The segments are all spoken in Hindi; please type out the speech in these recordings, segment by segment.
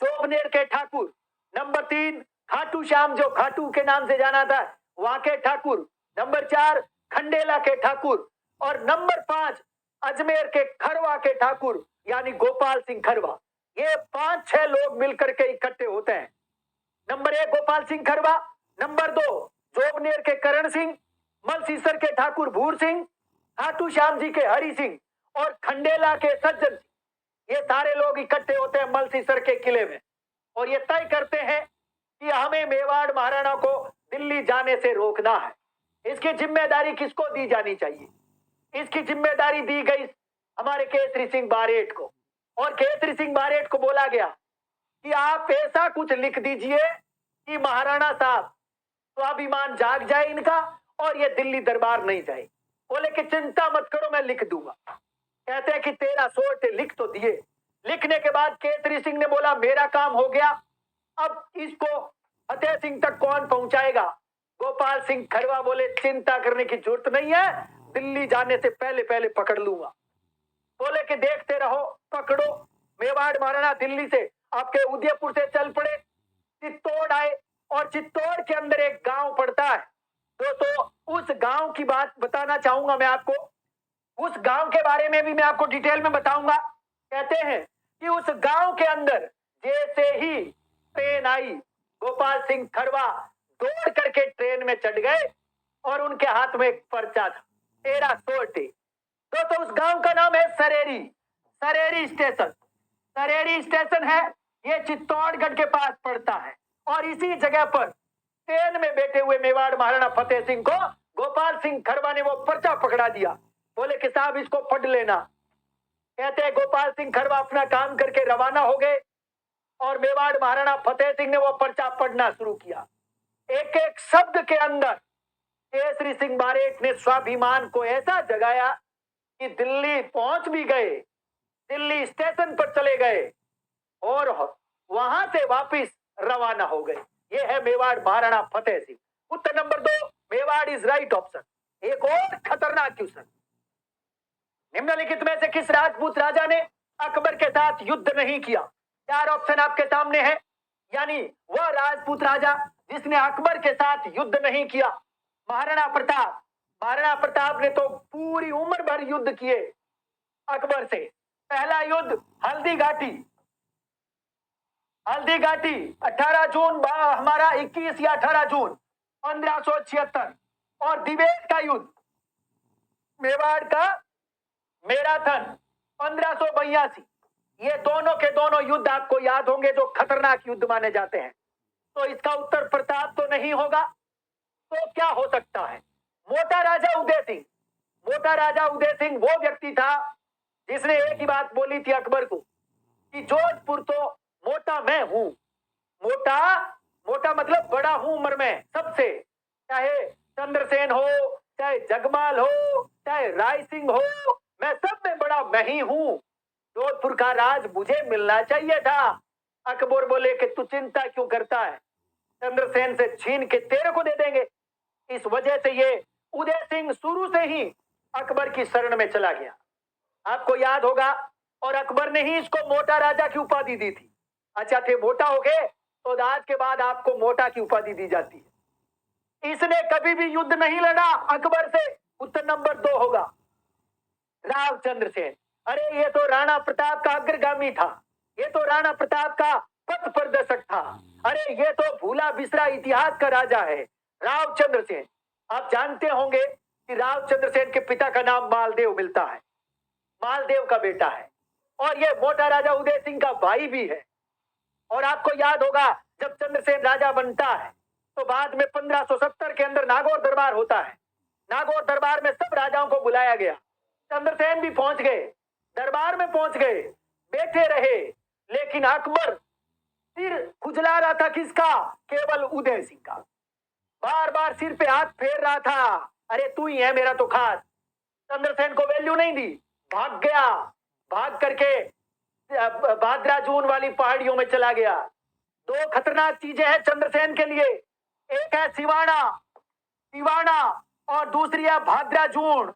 जोबनेर के ठाकुर। नंबर 3 खाटू श्याम, जो खाटू के नाम से जाना था, वहां के ठाकुर। नंबर 4 खंडेला के ठाकुर। और नंबर 5 अजमेर के खरवा के ठाकुर, यानी गोपाल सिंह खरवा। ये 5-6 लोग मिलकर के इकट्ठे होते हैं। नंबर 1 गोपाल सिंह खरवा, नंबर 2 जोबनेर के करण सिंह, मलसीसर के ठाकुर भूर सिंह, खाटू श्याम जी के हरि सिंह और खंडेला के सज्जन सिंह। ये सारे लोग इकट्ठे होते हैं मलसीसर के किले में और ये तय करते हैं कि हमें मेवाड़ महाराणा को दिल्ली जाने से रोकना है। इसकी जिम्मेदारी किसको दी जानी चाहिए? इसकी जिम्मेदारी दी गई हमारे केसरी सिंह बारेट को। और केसरी सिंह बारेट को बोला गया कि आप ऐसा कुछ लिख दीजिए कि महाराणा साहब स्वाभिमान जाग जाए इनका और ये दिल्ली दरबार नहीं जाए। बोले कि चिंता मत करो, मैं लिख दूंगा। कहते हैं कि 13 सोच लिख तो दिए। लिखने के बाद केसरी सिंह ने बोला मेरा काम हो गया, अब इसको फतेह सिंह तक कौन पहुंचाएगा? गोपाल सिंह खरवा बोले चिंता करने की जरूरत नहीं है, दिल्ली जाने से पहले पहले पकड़ लूंगा। बोले कि देखते रहो, पकड़ो। मेवाड़ महाराणा दिल्ली से आपके उदयपुर से चल पड़े, चित्तौड़ आए और चित्तौड़ के अंदर एक गांव पड़ता है। तो उस गांव की बात बताना चाहूंगा मैं आपको। उस गांव के बारे में भी मैं आपको डिटेल में बताऊंगा। कहते हैं कि उस गांव के अंदर जैसे ही ट्रेन आई, गोपाल सिंह खरवा दौड़ करके ट्रेन में चढ़ गए और उनके हाथ में एक पर्चा था, 13 सोटे। तो उस गांव का नाम है सरेरी। सरेरी स्टेशन। सरेरी स्टेशन है, ये चित्तौड़गढ़ के पास पड़ता है। और इसी जगह पर ट्रेन में बैठे हुए मेवाड़ महाराणा फतेह सिंह को गोपाल सिंह खरवा ने वो पर्चा पकड़ा दिया। बोले कि साहब इसको पढ़ लेना। कहते हैं गोपाल सिंह खरवा अपना काम करके रवाना हो गए और मेवाड़ महाराणा फतेह सिंह ने वो पर्चा पढ़ना शुरू किया। एक एक शब्द के अंदर केसरी सिंह बारेट ने स्वाभिमान को ऐसा जगाया कि दिल्ली पहुंच भी गए, दिल्ली स्टेशन पर चले गए और वहां से वापस रवाना हो गए। ये है मेवाड़ महाराणा फतेह सिंह। उत्तर number 2 Mewar is right option. एक और खतरनाक क्वेश्चन, निम्नलिखित में से किस राजपूत राजा ने अकबर के साथ युद्ध नहीं किया? 4 ऑप्शन आपके सामने है, यानी वह राजपूत राजा जिसने अकबर के साथ युद्ध नहीं किया। महाराणा प्रताप। महाराणा प्रताप ने तो पूरी उम्र भर युद्ध किए अकबर से। पहला युद्ध हल्दी घाटी। हल्दी घाटी 18 जून हमारा 21 या 18 जून 1576। और दिवेश का युद्ध, मेवाड़ का मैराथन 1582। ये दोनों के दोनों युद्ध आपको याद होंगे जो खतरनाक युद्ध माने जाते हैं। तो इसका उत्तर प्रताप तो नहीं होगा, तो क्या हो सकता है? मोटा राजा उदय सिंह। मोटा राजा उदय सिंह वो व्यक्ति था जिसने एक ही बात बोली थी अकबर को कि जोधपुर तो मोटा मैं हूं। मोटा, मोटा मतलब बड़ा हूं उम्र में सबसे, चाहे चंद्रसेन हो, चाहे जगमाल हो, चाहे राय सिंह हो, मैं सब में बड़ा मैं ही हूं। जोधपुर का राज मुझे मिलना चाहिए था। अकबर बोले कि तू चिंता क्यों करता है, चंद्रसेन से छीन के तेरे को दे देंगे। इस वजह से ये उदय सिंह शुरू से ही अकबर की शरण में चला गया। आपको याद होगा, और अकबर ने ही इसको मोटा राजा की उपाधि दी थी। अच्छा थे मोटा हो गए तो आज के बाद आपको मोटा की उपाधि दी जाती है। इसने कभी भी युद्ध नहीं लड़ा अकबर से। उत्तर नंबर 2 होगा रावचंद्र सेन। अरे ये तो राणा प्रताप का अग्रगामी था, ये तो राणा प्रताप का पथ प्रदर्शक था। अरे ये तो भूला बिसरा इतिहास का राजा है रावचंद्र सेन। आप जानते होंगे कि रावचंद्र सेन के पिता का नाम मालदेव मिलता है, मालदेव का बेटा है, और ये मोटा राजा उदय सिंह का भाई भी है। और आपको याद होगा जब चंद्रसेन राजा बनता है तो बाद में 1570 के अंदर नागौर दरबार होता है। नागौर दरबार में सब राजाओं को बुलाया गया, चंद्रसेन भी पहुंच गए, दरबार में पहुंच गए, बैठे रहे, लेकिन अकबर सिर खुजला रहा था किसका? केवल उदय सिंह का। बार बार सिर पे हाथ फेर रहा था, अरे तू ही है मेरा तो खास। चंद्रसेन को वैल्यू नहीं दी, भाग गया, भाग करके भाद्रा जून वाली पहाड़ियों में चला गया। 2 खतरनाक चीजें हैं चंद्रसेन के लिए, एक है सिवाना, सिवाना, और दूसरी है भाद्रा जून।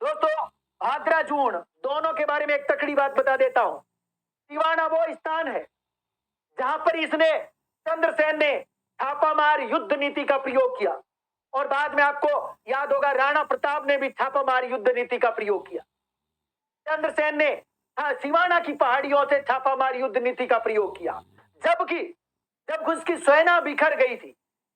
दोस्तों भाद्रा जून दोनों के बारे में एक तकड़ी बात बता देता हूं। सिवाना वो स्थान है जहां पर इसने चंद्रसेन ने छापामार युद्ध नीति का प्रयोग किया और बाद में आपको याद होगा राणा प्रताप ने भी छापामार युद्ध नीति का प्रयोग किया। चंद्रसेन ने सिवाना की पहाड़ियों से छापामार युद्ध नीति का प्रयोग किया, जबकि जब उसकी सेना बिखर गई थी,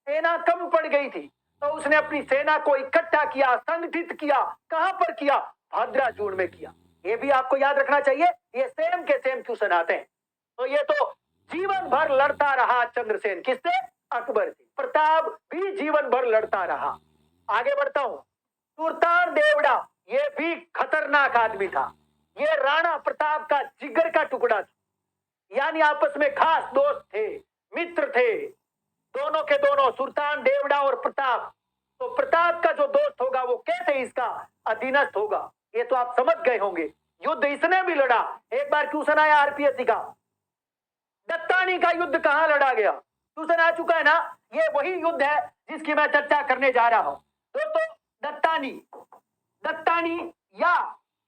सेना कम पड़ गई थी, तो उसने अपनी सेना को इकट्ठा किया, संगठित किया। कहां पर किया? भाद्राजूड़ में किया। ये भी आपको याद रखना चाहिए, ये सेम के सेम क्वेश्चन आते हैं। तो ये तो जीवन भर लड़ता रहा चंद्रसेन, किससे? अकबर से। प्रताप भी जीवन भर लड़ता रहा। आगे बढ़ता हूं। सुल्तान देवड़ा ये भी खतरनाक आदमी था। ये राणा प्रताप का जिगर का टुकड़ा था, यानी आपस में खास दोस्त थे, मित्र थे, दोनों के दोनों, सुल्तान देवड़ा और प्रताप। तो प्रताप का जो दोस्त होगा वो कैसे इसका अधीनस्थ होगा, ये तो आप समझ गए होंगे। युद्ध इसने भी लड़ा। एक बार क्वेश्चन आया आरपीएससी का, दत्तानी का युद्ध कहां लड़ा गया? क्वेश्चन आ चुका है ना। ये वही युद्ध है जिसकी मैं चर्चा करने जा रहा हूं दोस्तों। दत्तानी या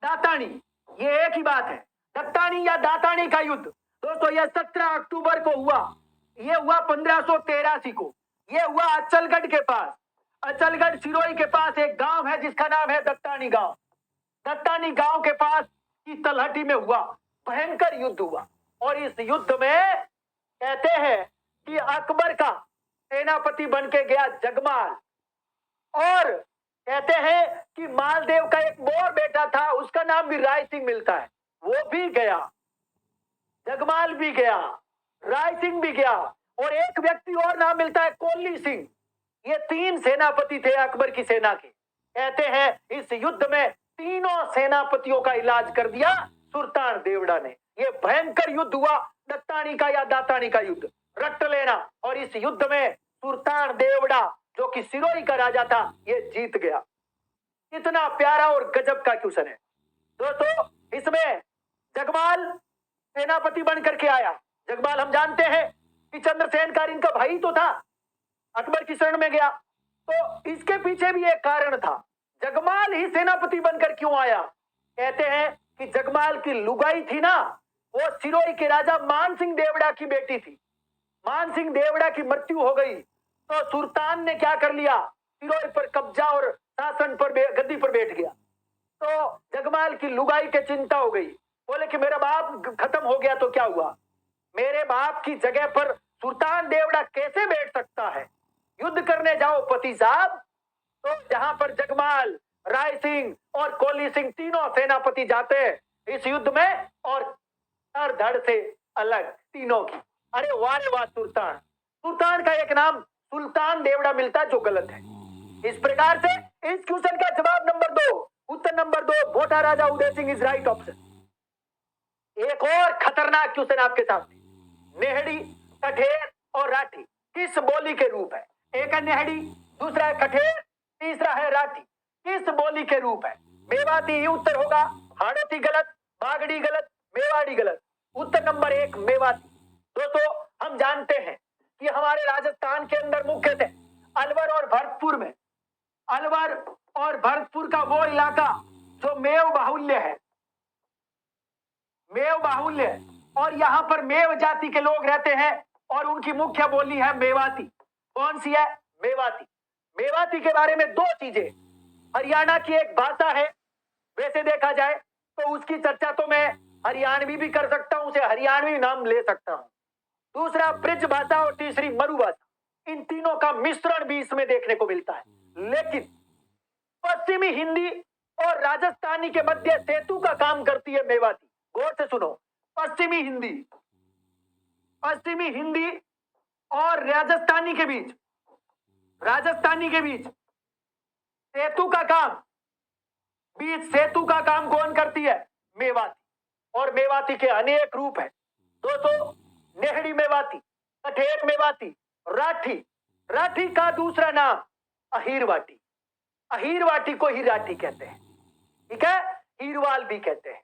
दातानी, ये एक ही बात है। दत्तानी या दातानी का युद्ध दोस्तों, यह 17 अक्टूबर को हुआ। यह हुआ 1583 को। यह हुआ अचलगढ़ के पास, अचलगढ़ सिरोही के पास एक गांव है जिसका नाम है दत्तानी गांव। दत्तानी गांव के पास की तलहटी में हुआ, भयंकर युद्ध हुआ। और इस युद्ध में कहते हैं कि अकबर का सेनापति बन के गया जगमाल, और कहते हैं कि मालदेव का एक और बेटा था, उसका नाम भी राय सिंह मिलता है, वो भी गया। जगमाल भी गया, राय सिंह भी गया, और एक व्यक्ति और नाम मिलता है कोल्ली सिंह। ये 3 सेनापति थे अकबर की सेना के। कहते हैं इस युद्ध में तीनों सेनापतियों का इलाज कर दिया सुल्तान देवड़ा ने। ये भयंकर युद्ध हुआ, दत्तानी का या दातानी का युद्ध, रट लेना। और इस युद्ध में सुल्तान देवड़ा जो कि सिरोही का राजा था, ये जीत गया। इतना प्यारा और गजब का क्वेश्चन है दोस्तों। इसमें जगमाल सेनापति बनकर के आया। जगमाल हम जानते हैं कि चंद्रसेन का इनका भाई तो था, अकबर की शरण में गया। तो इसके पीछे भी एक कारण था, जगमाल ही सेनापति बनकर क्यों आया? कहते हैं कि जगमाल की लुगाई थी ना, वो सिरोही के राजा मान सिंह देवड़ा की बेटी थी। मान सिंह देवड़ा की मृत्यु हो गई तो सुल्तान ने क्या कर लिया, सिरोही पर कब्जा और शासन पर गद्दी पर बैठ गया। तो जगमाल की लुगाई के चिंता हो गई, बोले कि मेरा बाप खत्म हो गया तो क्या हुआ, मेरे बाप की जगह पर सुल्तान देवड़ा कैसे बैठ सकता है, युद्ध करने जाओ पति साहब। तो जहां पर जगमाल, राय सिंह और कोली सिंह तीनों सेनापति जाते हैं इस युद्ध में, और हर धड़ से अलग तीनों की। अरे वाह वाह, सुल्तान, सुल्तान का एक नाम सुल्तान देवड़ा मिलता है जो गलत है। इस प्रकार से इस क्वेश्चन का जवाब number 2, Uttar number 2, Bhota Raja Uday Singh is right option. एक और खतरनाक क्वेश्चन आपके सामने, नेहड़ी, कठेर और राठी किस बोली के रूप है? एक है नेहड़ी, दूसरा है कठेर, तीसरा है राठी। किस बोली के रूप है? मेवाती ही उत्तर होगा। हाड़ौती गलत, बागड़ी गलत, मेवाड़ी गलत। उत्तर नंबर 1 मेवाती। दोस्तों हम जानते हैं कि हमारे राजस्थान के अंदर मुख्य थे अलवर और भरतपुर में, अलवर और भरतपुर का वो इलाका जो मेव बाहुल्य है, मेव बाहुल्य है, और यहाँ पर मेव जाति के लोग रहते हैं और उनकी मुख्य बोली है मेवाती। कौन सी है? मेवाती। मेवाती के बारे में 2 चीजें, हरियाणा की एक भाषा है, वैसे देखा जाए तो उसकी चर्चा तो मैं हरियाणवी भी कर सकता हूं, उसे हरियाणवी नाम ले सकता हूं। दूसरा ब्रिज भाषा और तीसरी मरु भाषा, इन तीनों का मिश्रण भी इसमें देखने को मिलता है। लेकिन पश्चिमी हिंदी और राजस्थानी के मध्य सेतु का काम करती है मेवाती। गौर से सुनो, पश्चिमी हिंदी और राजस्थानी के बीच सेतु का काम कौन करती है? मेवाती। और मेवाती के अनेक रूप हैं दोस्तों, नेहड़ी मेवाती, कठेर मेवाती, राठी का दूसरा नाम अहीरवाटी। अहीरवाटी को ही राठी कहते हैं, ठीक है, हीरवाल भी कहते हैं।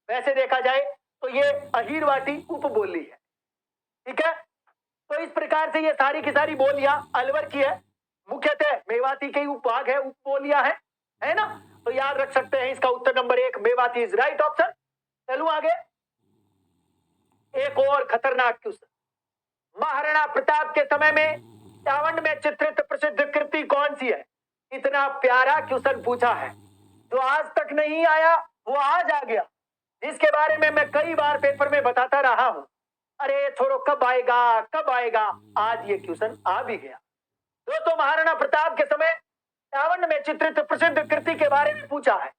वैसे देखा जाए तो ये अहीरवाटी उपबोली है, ठीक है। तो इस प्रकार से ये सारी की सारी बोलियां अलवर की है, मुख्यतः मेवाती के उपभाग है, उपबोलियां है ना। तो याद रख सकते हैं इसका उत्तर number 1 Mewati is right option. चलूं आगे, एक और खतरनाक क्वेश्चन, महाराणा प्रताप के समय में चावंड में चित्रित प्रसिद्ध कृति कौन सी है? इतना प्यारा क्वेश्चन पूछा है, जो आज तक नहीं आया वो आज आ गया, जिसके बारे में मैं कई बार पेपर में बताता रहा हूं। अरे छोड़ो, कब आएगा कब आएगा, आज ये क्वेश्चन आ भी गया। दोस्तों, महाराणा प्रताप के समय चावंड में चित्रित प्रसिद्ध कृति के बारे में पूछा है।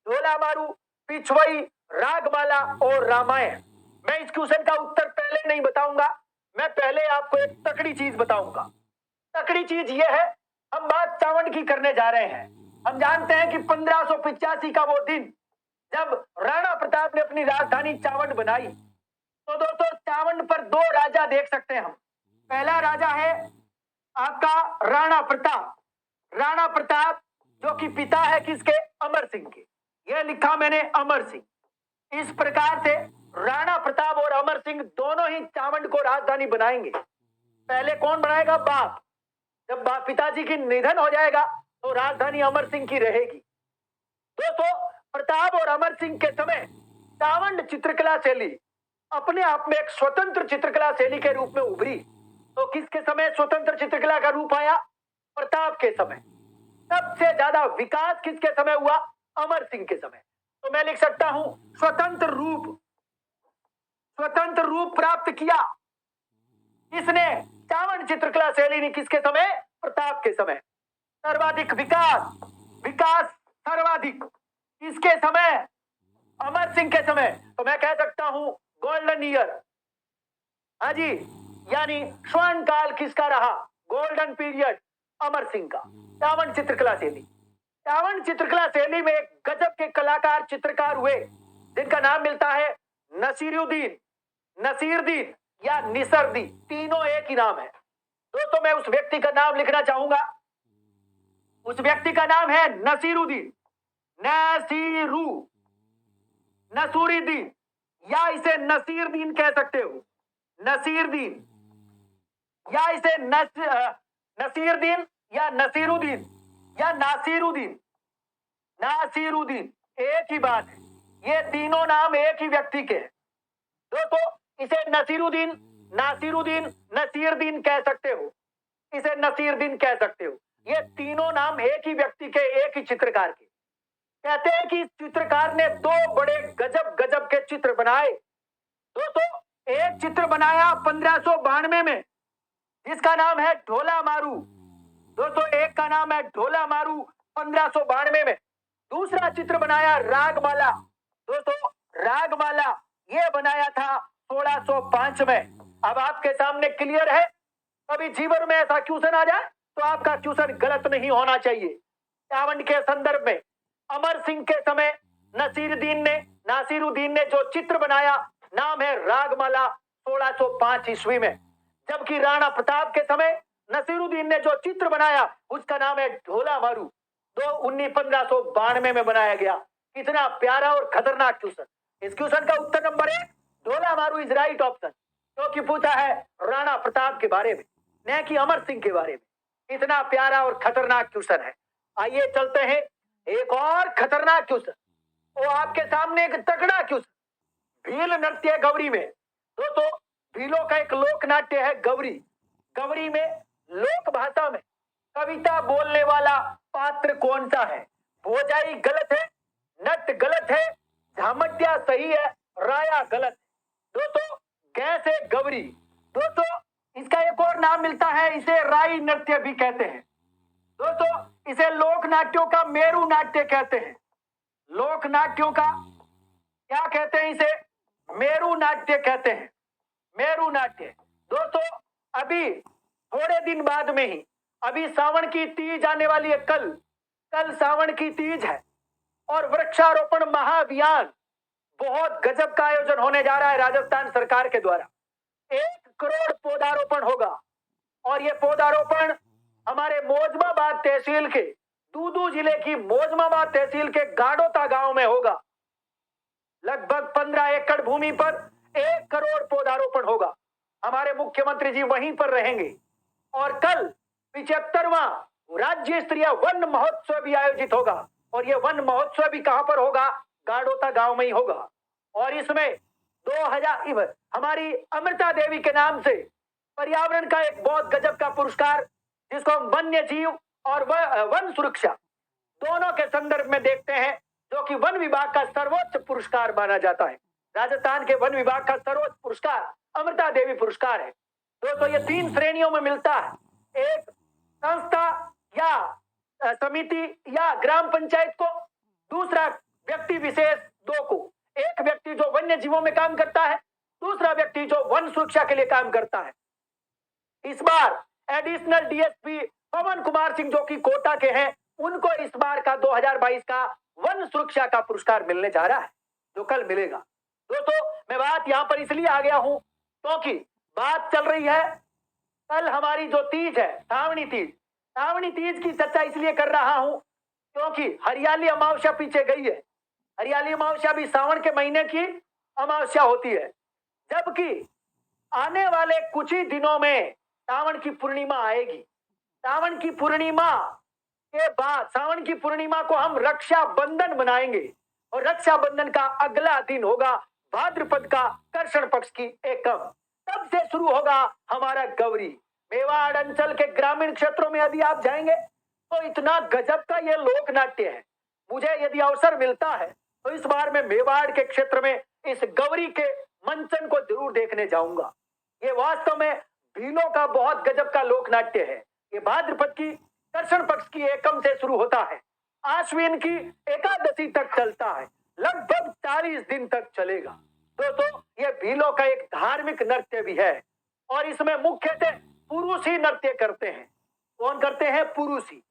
ढोला मारू, पिछवई, रागमाला और रामायण। मैं इस क्वेश्चन का उत्तर पहले नहीं बताऊंगा, मैं पहले आपको एक तकड़ी चीज बताऊंगा। तकड़ी चीज ये है, हम बात चावंड की करने जा रहे हैं। हम जानते हैं कि 1585 का वो दिन जब राणा प्रताप ने अपनी राजधानी चावंड बनाई, तो दोस्तों चावंड पर दो राजा देख सकते हैं हम। पहला राजा है आपका राणा प्रताप। राणा प्रताप जो कि पिता है किसके? अमर सिंह के। यह लिखा मैंने अमर सिंह। इस प्रकार से राणा प्रताप और अमर सिंह दोनों ही चावंड को राजधानी बनाएंगे। पहले कौन बनाएगा? बाप। जब बाप पिताजी की निधन हो जाएगा तो राजधानी अमर सिंह की रहेगी। दोस्तों, प्रताप और अमर सिंह के समय चावंड चित्रकला शैली अपने आप में एक स्वतंत्र चित्रकला शैली के रूप में उभरी। तो किसके समय स्वतंत्र चित्रकला का रूप आया? प्रताप के समय। सबसे ज्यादा विकास किसके समय हुआ? अमर सिंह के समय। तो मैं लिख सकता हूं स्वतंत्र रूप प्राप्त किया किसने? चावंड चित्रकला शैली ने। किसके समय? प्रताप के समय। सर्वाधिक विकास सर्वाधिक किसके समय? अमर सिंह के समय। तो मैं कह सकता हूं गोल्डन ईयर। हाँ जी, यानी स्वर्ण काल किसका रहा? गोल्डन पीरियड अमर सिंह का। चावंड चित्रकला शैली। चावंड चित्रकला शैली में एक गजब के कलाकार चित्रकार हुए जिनका नाम मिलता है नसीरुद्दीन या निसरदी। तीनों एक ही नाम है। दोस्तों, मैं उस व्यक्ति का नाम लिखना चाहूंगा। उस व्यक्ति का नाम है नसीरुद्दीन, नसूरुद्दीन, या इसे नसीरुद्दीन कह सकते हो। नसीरुद्दीन, या इसे नसीरुद्दीन या नसीरुद्दीन या नासिरुद्दीन एक ही बात है। ये तीनों नाम एक ही व्यक्ति के हैं। दोस्तों, इसे नासिरुद्दीन, नसीरुद्दीन कह सकते हो, इसे नसीरुद्दीन कह सकते हो। ये तीनों नाम एक ही व्यक्ति के, एक ही चित्रकार के। कहते हैं कि इस चित्रकार ने दो बड़े गजब के चित्र बनाए। दोस्तों, एक चित्र बनाया 1592 में जिसका नाम है ढोला मारू। दोस्तों, एक का नाम है ढोला मारू 1592 में। दूसरा चित्र बनाया रागमाला। दोस्तों, रागमाला ये बनाया था 1605 में। अब आपके सामने क्लियर है। कभी जीवन में ऐसा क्वेश्चन आ जाए तो आपका क्वेश्चन गलत नहीं होना चाहिए। चावंड के संदर्भ में अमर सिंह के समय नासिरुद्दीन ने जो चित्र बनाया नाम है रागमाला 1605 ईस्वी में, जबकि राणा प्रताप के समय नसीरुद्दीन ने जो चित्र बनाया उसका नाम है ढोला मारू। 1592 में बनाया गया। कितना प्यारा और खतरनाक क्वेश्चन। इस क्वेश्चन का उत्तर नंबर 1 ढोला मारू इज राइट ऑप्शन, क्योंकि पूछा है राणा प्रताप के बारे में, न कि अमर सिंह के बारे में। इतना प्यारा और खतरनाक क्वेश्चन है। आइए चलते हैं एक और खतरनाक क्वेश्चन। वो आपके सामने एक तगड़ा क्वेश्चन। भील नृत्य गौरी में। दोस्तों, भीलों का एक लोक नाट्य है गौरी। गौरी में लोक भाषा में कविता बोलने वाला पात्र कौन सा है? भोजाई गलत है, नट गलत है, झामटिया सही है, राया गलत है। दोस्तों, गैस है गौरी। दोस्तों, इसका एक और नाम मिलता है, इसे राई नृत्य भी कहते हैं। दोस्तों, इसे लोक नाट्यों का मेरू नाट्य कहते हैं। लोक नाट्यों का क्या कहते हैं? इसे मेरू नाट्य कहते हैं। मेरू नाट्य। दोस्तों, अभी थोड़े दिन बाद में ही, अभी सावन की तीज आने वाली है। कल सावन की तीज है और वृक्षारोपण महाअभियान बहुत गजब का आयोजन होने जा रहा है राजस्थान सरकार के द्वारा। 1 करोड़ पौधारोपण होगा और यह पौधारोपण हमारे मौजमाबाद तहसील के, दूदू जिले की मौजमाबाद तहसील के गाड़ोता गांव में होगा। लगभग 15 एकड़ भूमि पर 1 करोड़ पौधारोपण होगा। हमारे मुख्यमंत्री जी वहीं पर रहेंगे और कल 75वां राज्य स्तरीय वन महोत्सव भी आयोजित होगा। और यह वन महोत्सव भी कहां पर होगा? गाड़ोता गांव में ही होगा। और इसमें 2000 हमारी अमृता देवी के नाम से पर्यावरण का एक बहुत गजब का पुरस्कार, जिसको हम वन्य जीव और वन सुरक्षा दोनों के संदर्भ में देखते हैं, जो कि वन विभाग का सर्वोच्च पुरस्कार माना जाता है। राजस्थान के वन विभाग का सर्वोच्च पुरस्कार अमृता देवी पुरस्कार है। दोस्तों ये 3 श्रेणियों में मिलता है। एक संस्था या समिति या ग्राम पंचायत को, दूसरा व्यक्ति विशेष 2 को। एक व्यक्ति जो वन्य जीवों में काम करता है, दूसरा व्यक्ति जो वन सुरक्षा के लिए काम करता है। इस बार एडिशनल डीएसपी पवन कुमार सिंह जो कि कोटा के हैं, उनको इस बार का 2022 का वन सुरक्षा का पुरस्कार मिलने जा रहा है, जो कल मिलेगा। दोस्तों मैं बात यहां पर इसलिए आ गया हूं क्योंकि बात चल रही है, कल हमारी जो तीज है, सावनी तीज की चर्चा इसलिए कर रहा हूं क्योंकि हरियाली अमावस्या पीछे गई है। हरियाली अमावस्या भी सावन के महीने की अमावस्या होती है, जबकि आने वाले कुछ ही दिनों में सावन की पूर्णिमा आएगी। सावन की पूर्णिमा के बाद, सावन की पूर्णिमा को हम रक्षाबंधन मनाएंगे और रक्षाबंधन का अगला दिन होगा भाद्रपद का कृष्ण पक्ष की एकम। तब से शुरू होगा हमारा गौरी। मेवाड़ अंचल के ग्रामीण क्षेत्रों में यदि आप जाएंगे तो इतना गजब का ये लोक नाट्य है। मुझे यदि अवसर मिलता है तो इस बार मैं मेवाड़ के क्षेत्र में इस गौरी के मंचन को जरूर देखने जाऊंगा। ये वास्तव में भीलों का बहुत गजब का लोक नाट्य है। ये भाद्रपद की कृष्ण पक्ष की एकम से शुरू होता है, आश्विन की एकादशी तक चलता है, लगभग 40 दिन तक चलेगा। दोस्तों ये भीलों का एक धार्मिक नृत्य भी है और इसमें मुख्यतः पुरुष ही नृत्य करते हैं। कौन करते हैं? पुरुष ही।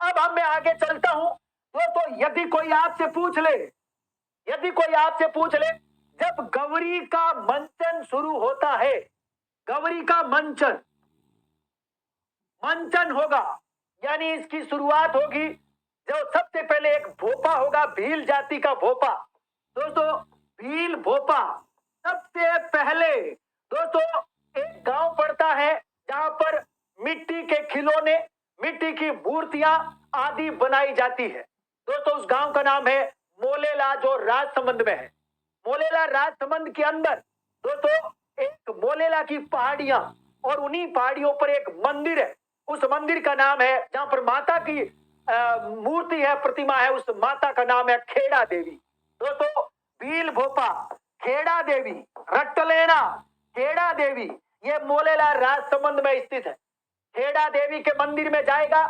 अब मैं आगे चलता हूं दोस्तों। यदि कोई आपसे पूछ ले जब गौरी का मंचन शुरू होता है, गौरी का मंचन होगा, यानी इसकी शुरुआत होगी, जो सबसे पहले एक भोपा होगा, भील जाति का भोपा। दोस्तों भील भोपा सबसे पहले, दोस्तों एक गांव पड़ता है जहां पर मिट्टी के खिलौने, मिट्टी की मूर्तियां आदि बनाई जाती है। दोस्तों उस गांव का नाम है मोलेला, जो राजसमंद में है। मोलेला राजसमंद के अंदर दोस्तों एक मोलेला की पहाड़ियां और उन्हीं पहाड़ियों पर एक मंदिर है। उस मंदिर का नाम है, जहां पर माता की मूर्ति है, प्रतिमा है, उस माता का नाम है खेड़ा देवी। दोस्तों भील भोपा, खेड़ा देवी, रट लेना खेड़ा देवी, ये मोलेला राजसमंद में स्थित है। खेड़ा देवी के मंदिर में जाएगा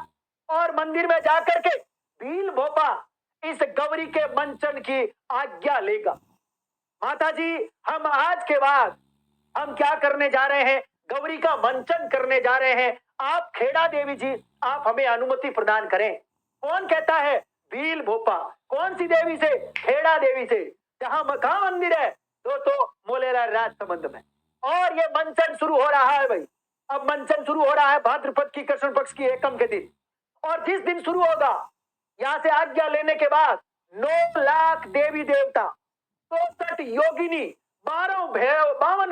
और मंदिर में जाकर के भील भोपा इस गौरी के मंचन की आज्ञा लेगा। माता जी हम आज के बाद हम क्या करने जा रहे हैं? गौरी का मंचन करने जा रहे हैं। आप खेड़ा देवी जी, आप हमें अनुमति प्रदान करें। कौन कहता है? भील भोपा। कौन सी देवी से? खेड़ा देवी से, जहां मका मंदिर है दोस्तों मोलेला राजसमंद में। और ये मंचन शुरू हो रहा है भाई। अब मंचन शुरू हो रहा है भाद्रपद की कृष्ण पक्ष की एकम के दिन, और जिस दिन शुरू होगा, यहां से आज्ञा लेने के बाद 9 लाख देवी देवता, 64 योगिनी, 52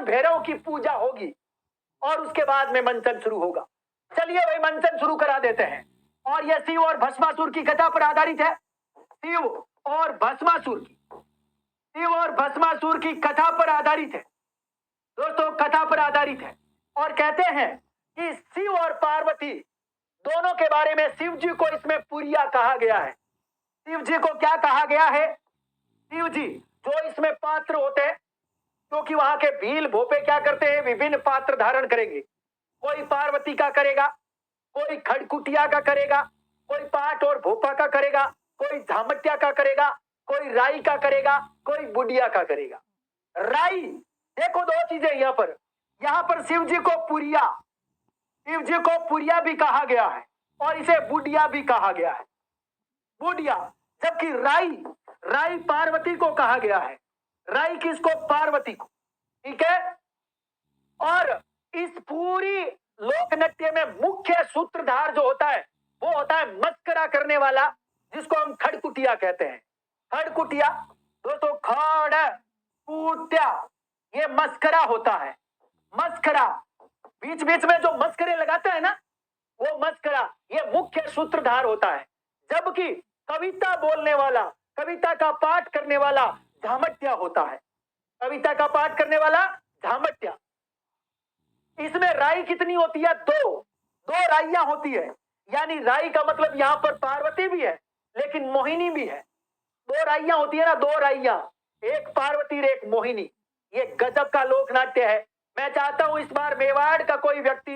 भैरव की पूजा होगी और उसके बाद में मंचन शुरू होगा। चलिए भाई मंचन शुरू करा देते हैं। और यह शिव और भस्मासुर की कथा पर आधारित है। शिव और भस्मासुर की कथा पर आधारित है दोस्तों, कथा पर आधारित है। और कहते हैं कि शिव और पार्वती दोनों के बारे में शिव जी को इसमें पुरिया कहा गया है। शिव जी को क्या कहा गया है? शिव जी जो इसमें पात्र होते हैं, क्योंकि वहां के भील भोपे क्या करते हैं? विभिन्न पात्र धारण करेंगे। कोई पार्वती का करेगा, कोई खड़कुटिया का करेगा, कोई पाट और भोपा का करेगा, कोई झामटिया का करेगा, कोई राई का करेगा, कोई बुढ़िया का करेगा। राई, देखो 2 चीजें यहां पर शिव जी को पुरिया भी कहा गया है और इसे बुढ़िया भी कहा गया है। बुढ़िया, जबकि राई पार्वती को कहा गया है। राई किसको? पार्वती को। ठीक है। और इस पूरी लोक नृत्य में मुख्य सूत्रधार जो होता है वो होता है मस्करा करने वाला, जिसको हम खड़कुटिया कहते हैं। खड़कुटिया दोस्तों, खड़कुटिया, ये मस्करा होता है। मस्करा बीच बीच में जो मस्करे लगाता है ना, वो मस्करा, ये मुख्य सूत्रधार होता है। जबकि कविता बोलने वाला, कविता का पाठ करने वाला झामटिया होता है। कविता का पाठ करने वाला झामटिया। इसमें राई कितनी होती है? दो राइयां होती है। यानी राई का मतलब यहाँ पर पार्वती भी है लेकिन मोहिनी भी है। दो राइयां होती है ना, दो राइयां, एक पार्वती और एक मोहिनी। ये गजब का लोक नाट्य है। मैं चाहता हूं इस बार मेवाड़ का कोई व्यक्ति,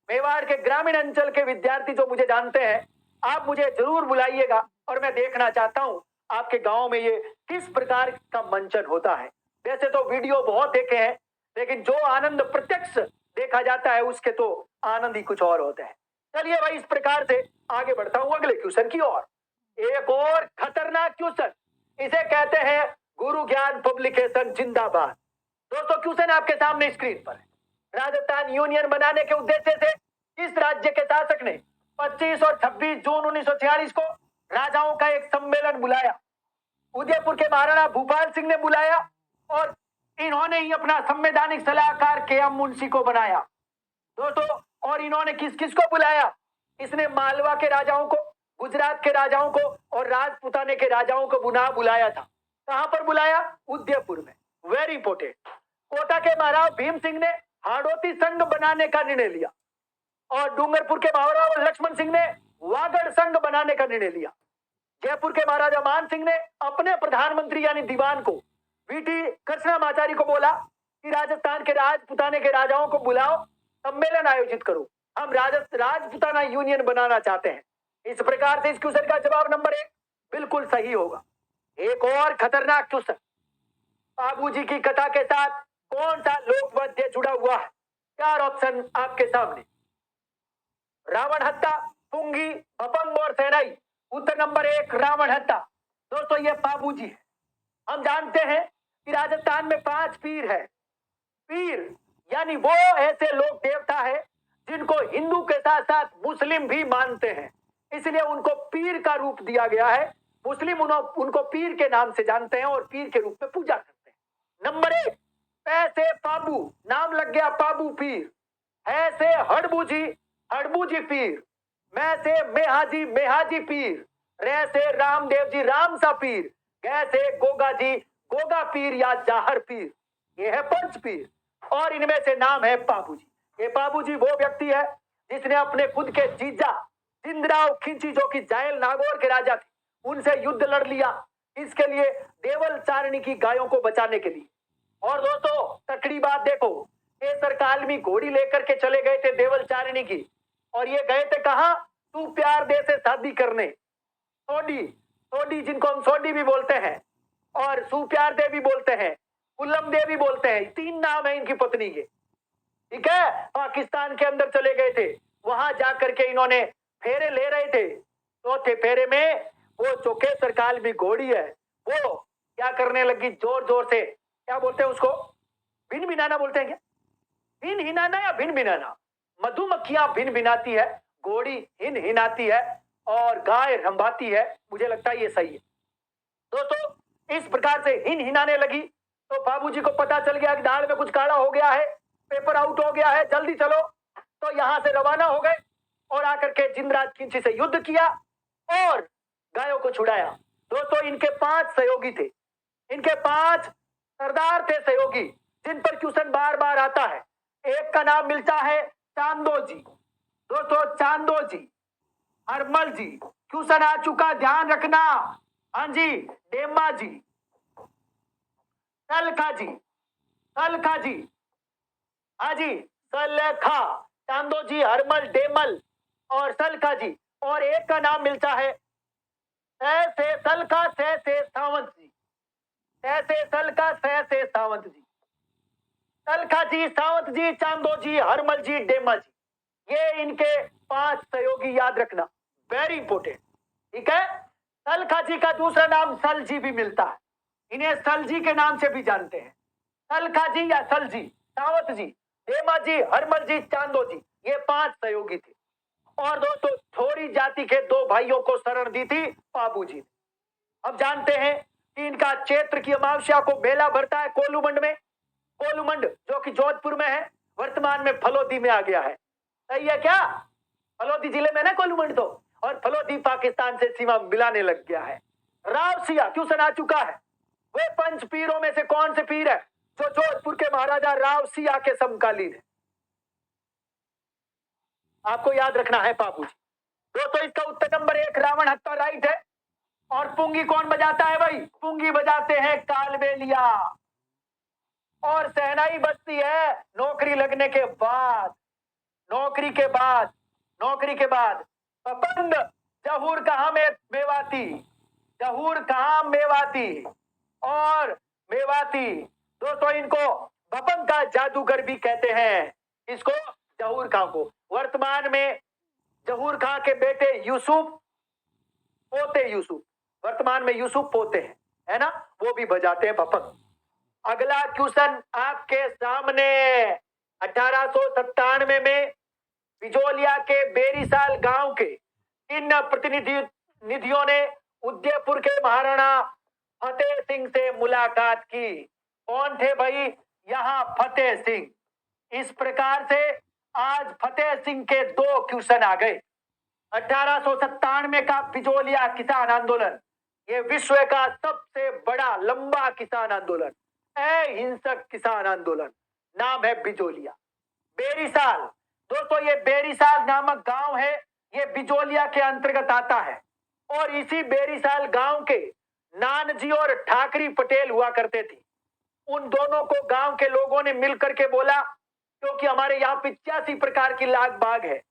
मेवाड़ के ग्रामीण अंचल के विद्यार्थी जो मुझे जानते हैं, आप मुझे जरूर बुलाइएगा और मैं देखना चाहता हूं आपके गांव में ये किस प्रकार का मंचन होता है। वैसे तो वीडियो बहुत देखे हैं लेकिन जो आनंद प्रत्यक्ष देखा जाता है उसके तो आनंद ही कुछ और होते हैं। चलिए भाई, इस प्रकार से आगे बढ़ता हूं अगले क्वेश्चन की ओर। एक और खतरनाक क्वेश्चन, इसे कहते हैं गुरु ज्ञान पब्लिकेशन जिंदाबाद। दोस्तों, क्वेश्चन आपके सामने स्क्रीन पर है। राजस्थान यूनियन बनाने के उद्देश्य से किस राज्य के शासक ने 25 और 26 जून 1946 को राजाओं का एक सम्मेलन बुलाया? उदयपुर के महाराणा भूपाल सिंह ने बुलाया और इन्होंने ही अपना संवैधानिक सलाहकार के.एम. मुंशी को बनाया। दोस्तों, और इन्होंने किस किस को बुलाया? इसने मालवा के राजाओं को, गुजरात के राजाओं को और राजपुताने के राजाओं को बुलाया था। कहां पर बुलाया? उदयपुर में। Very important. कोटा के महाराज भीम सिंह ने हाड़ौती संघ बनाने का निर्णय लिया और डूंगरपुर के महाराज लक्ष्मण सिंह ने वागड़ संघ बनाने का निर्णय लिया। जयपुर के महाराजा मान सिंह ने अपने प्रधानमंत्री यानी दीवान को वीटी कृष्णामाचारी को बोला कि राजस्थान के राजपुताने के राजाओं को बुलाओ, सम्मेलन आयोजित करो, हम राजपुताना यूनियन बनाना चाहते हैं। इस प्रकार से इस क्वेश्चन का जवाब नंबर 1 बिल्कुल सही होगा। एक और खतरनाक क्वेश्चन, बाबूजी की कथा के साथ कौन सा लोक वाद्य जुड़ा हुआ है? 4 ऑप्शन आपके सामने। रावण हत्ता, पुंगी, भपंग और सेनाई। उत्तर नंबर 1 रावण हत्ता। दोस्तों, ये बाबूजी है। हम जानते हैं कि राजस्थान में 5 पीर है। पीर यानी वो ऐसे लोक देवता है जिनको हिंदू के साथ साथ मुस्लिम भी मानते हैं, इसलिए उनको पीर का रूप दिया गया है। मुस्लिम उनको पीर के नाम से जानते हैं और पीर के रूप में पूजा करते हैं। नंबर 1 पैसे पाबू, नाम लग गया पाबू पीर। है से हड़बूजी, हड़बूजी पीर। मैं से मेहाजी, मेहाजी पीर। रे से रामदेव जी, रामसा पीर। गै से गोगा जी, गोगा पीर या जाहर पीर। ये है पंच पीर और इनमें से नाम है बाबूजी। ये बाबूजी वो व्यक्ति है जिसने अपने खुद के जीजा जिंदराव खिंची, जो कि जायल नागौर के राजा थे, उनसे युद्ध लड़ लिया। इसके लिए देवल चारणी की गायों को बचाने के लिए। और दोस्तों, तकड़ी बात देखो, केसर कालमी घोड़ी लेकर के चले गए थे देवल चारणी की, और ये गए थे कहां? तू प्यार दे से शादी करने। सोडी, सोडी जिनको हम सोडी भी बोलते हैं और सुप्यार दे भी बोलते हैं, कुल्लम दे भी बोलते हैं, 3 नाम है इनकी पत्नी के। ठीक है, पाकिस्तान के अंदर चले गए थे। वहां जाकर के इन्होंने फेरे ले रहे थे। चौथे फेरे में वो जो केसर कालमी घोड़ी है वो क्या करने लगी? जोर जोर से, क्या बोलते हैं उसको? भिन भिनाना बोलते हैं क्या? भिन हिनाना या भिन भिनाना? मधुमक्खियां भिन भिनाती है, घोड़ी हिन हिनाती है और गाय रंभाती है। मुझे लगता है ये सही है। दोस्तों, इस प्रकार से हिन हिनाने लगी तो बाबूजी को पता चल गया कि दाल में कुछ काला हो गया है, पेपर आउट हो गया है, जल्दी चलो। तो यहां से रवाना हो गए और आकर के जिंदराज खिंची से युद्ध किया और गायों को छुड़ाया। दोस्तों, इनके 5 सहयोगी थे, इनके 5 सरदार थे सहयोगी, जिन पर क्वेश्चन बार बार आता है। एक का नाम मिलता है चांदो जी। दोस्तों, चांदो जी, हरमल जी, क्वेश्चन आ चुका, ध्यान रखना। हाँ जी, डेमा जी, सलखा जी, सलखा जी, हाँ जी, सलखा, चांदो जी, हरमल, डेमल और सलखा जी। और एक का नाम मिलता है से सलखा से सावंत जी। से सलखा से सावंत जी। सलखा जी, सावंत जी, चांदो जी, हरमल जी, डेमा जी, ये इनके 5 सहयोगी, याद रखना, वेरी इंपोर्टेंट। ठीक है, सलखा जी का दूसरा नाम सल जी भी मिलता है, इन्हें सल जी के नाम से भी जानते हैं। सलखा जी या सल जी, सावंत जी, डेमा जी, हरमल जी, चांदो जी, ये 5 सहयोगी थे। और दोस्तों, थोड़ी जाति के 2 भाइयों को शरण दी थी बाबूजी ने। अब जानते हैं कि इनका चैत्र की अमावस्या को मेला भरता है कोलूमंड में। कोलूमंड जो कि जोधपुर में है, वर्तमान में फलोदी में आ गया है। सही है क्या? फलोदी जिले में ना कोलूमंड, तो और फलोदी पाकिस्तान से सीमा मिलाने लग गया है। राव सिया, क्वेश्चन आ चुका है, वे 5 पीरों में से कौन से पीर है जो जोधपुर के महाराजा राव सिया के समकालीन है? आपको याद रखना है बाबू जी। दोस्तों इसका उत्तर नंबर 1 रावण हत्ता राइट है। और पुंगी कौन बजाता है भाई? पुंगी बजाते हैं कालबेलिया। और शहनाई बजती है नौकरी लगने के बाद। नौकरी के बाद, नौकरी के बाद पपंग जहूर कहां में मेवाती, जहूर कहां मेवाती। और मेवाती दोस्तों इनको भपंग का जादूगर भी कहते हैं। इसको जहूर खां को। वर्तमान में जहूर खां के बेटे यूसुफ, पोते यूसुफ, वर्तमान में यूसुफ पोते हैं, है ना, वो भी बजाते हैं भपंग। अगला क्वेश्चन आपके सामने। 1897 में बिजोलिया के बेरीसाल गांव के इन प्रतिनिधियों ने उदयपुर के महाराणा फतेह सिंह से मुलाकात की। कौन थे भाई? यहां फतेह सिंह। इस प्रकार से आज फतेह सिंह के 2 क्वेश्चन आ गए। 1897 का बिजोलिया किसान आंदोलन, ये विश्व का सबसे बड़ा लंबा किसान आंदोलन, अहिंसक किसान आंदोलन, नाम है बिजोलिया। बेरीसाल दोस्तों, ये बेरीसाल नामक गांव है, ये बिजोलिया के अंतर्गत आता है। और इसी बेरीसाल गांव के नानजी और ठाकरी पटेल हुआ करते थे। उन दोनों को गांव के लोगों ने मिलकर के बोला, क्योंकि हमारे यहाँ 85 प्रकार की लाग बाग है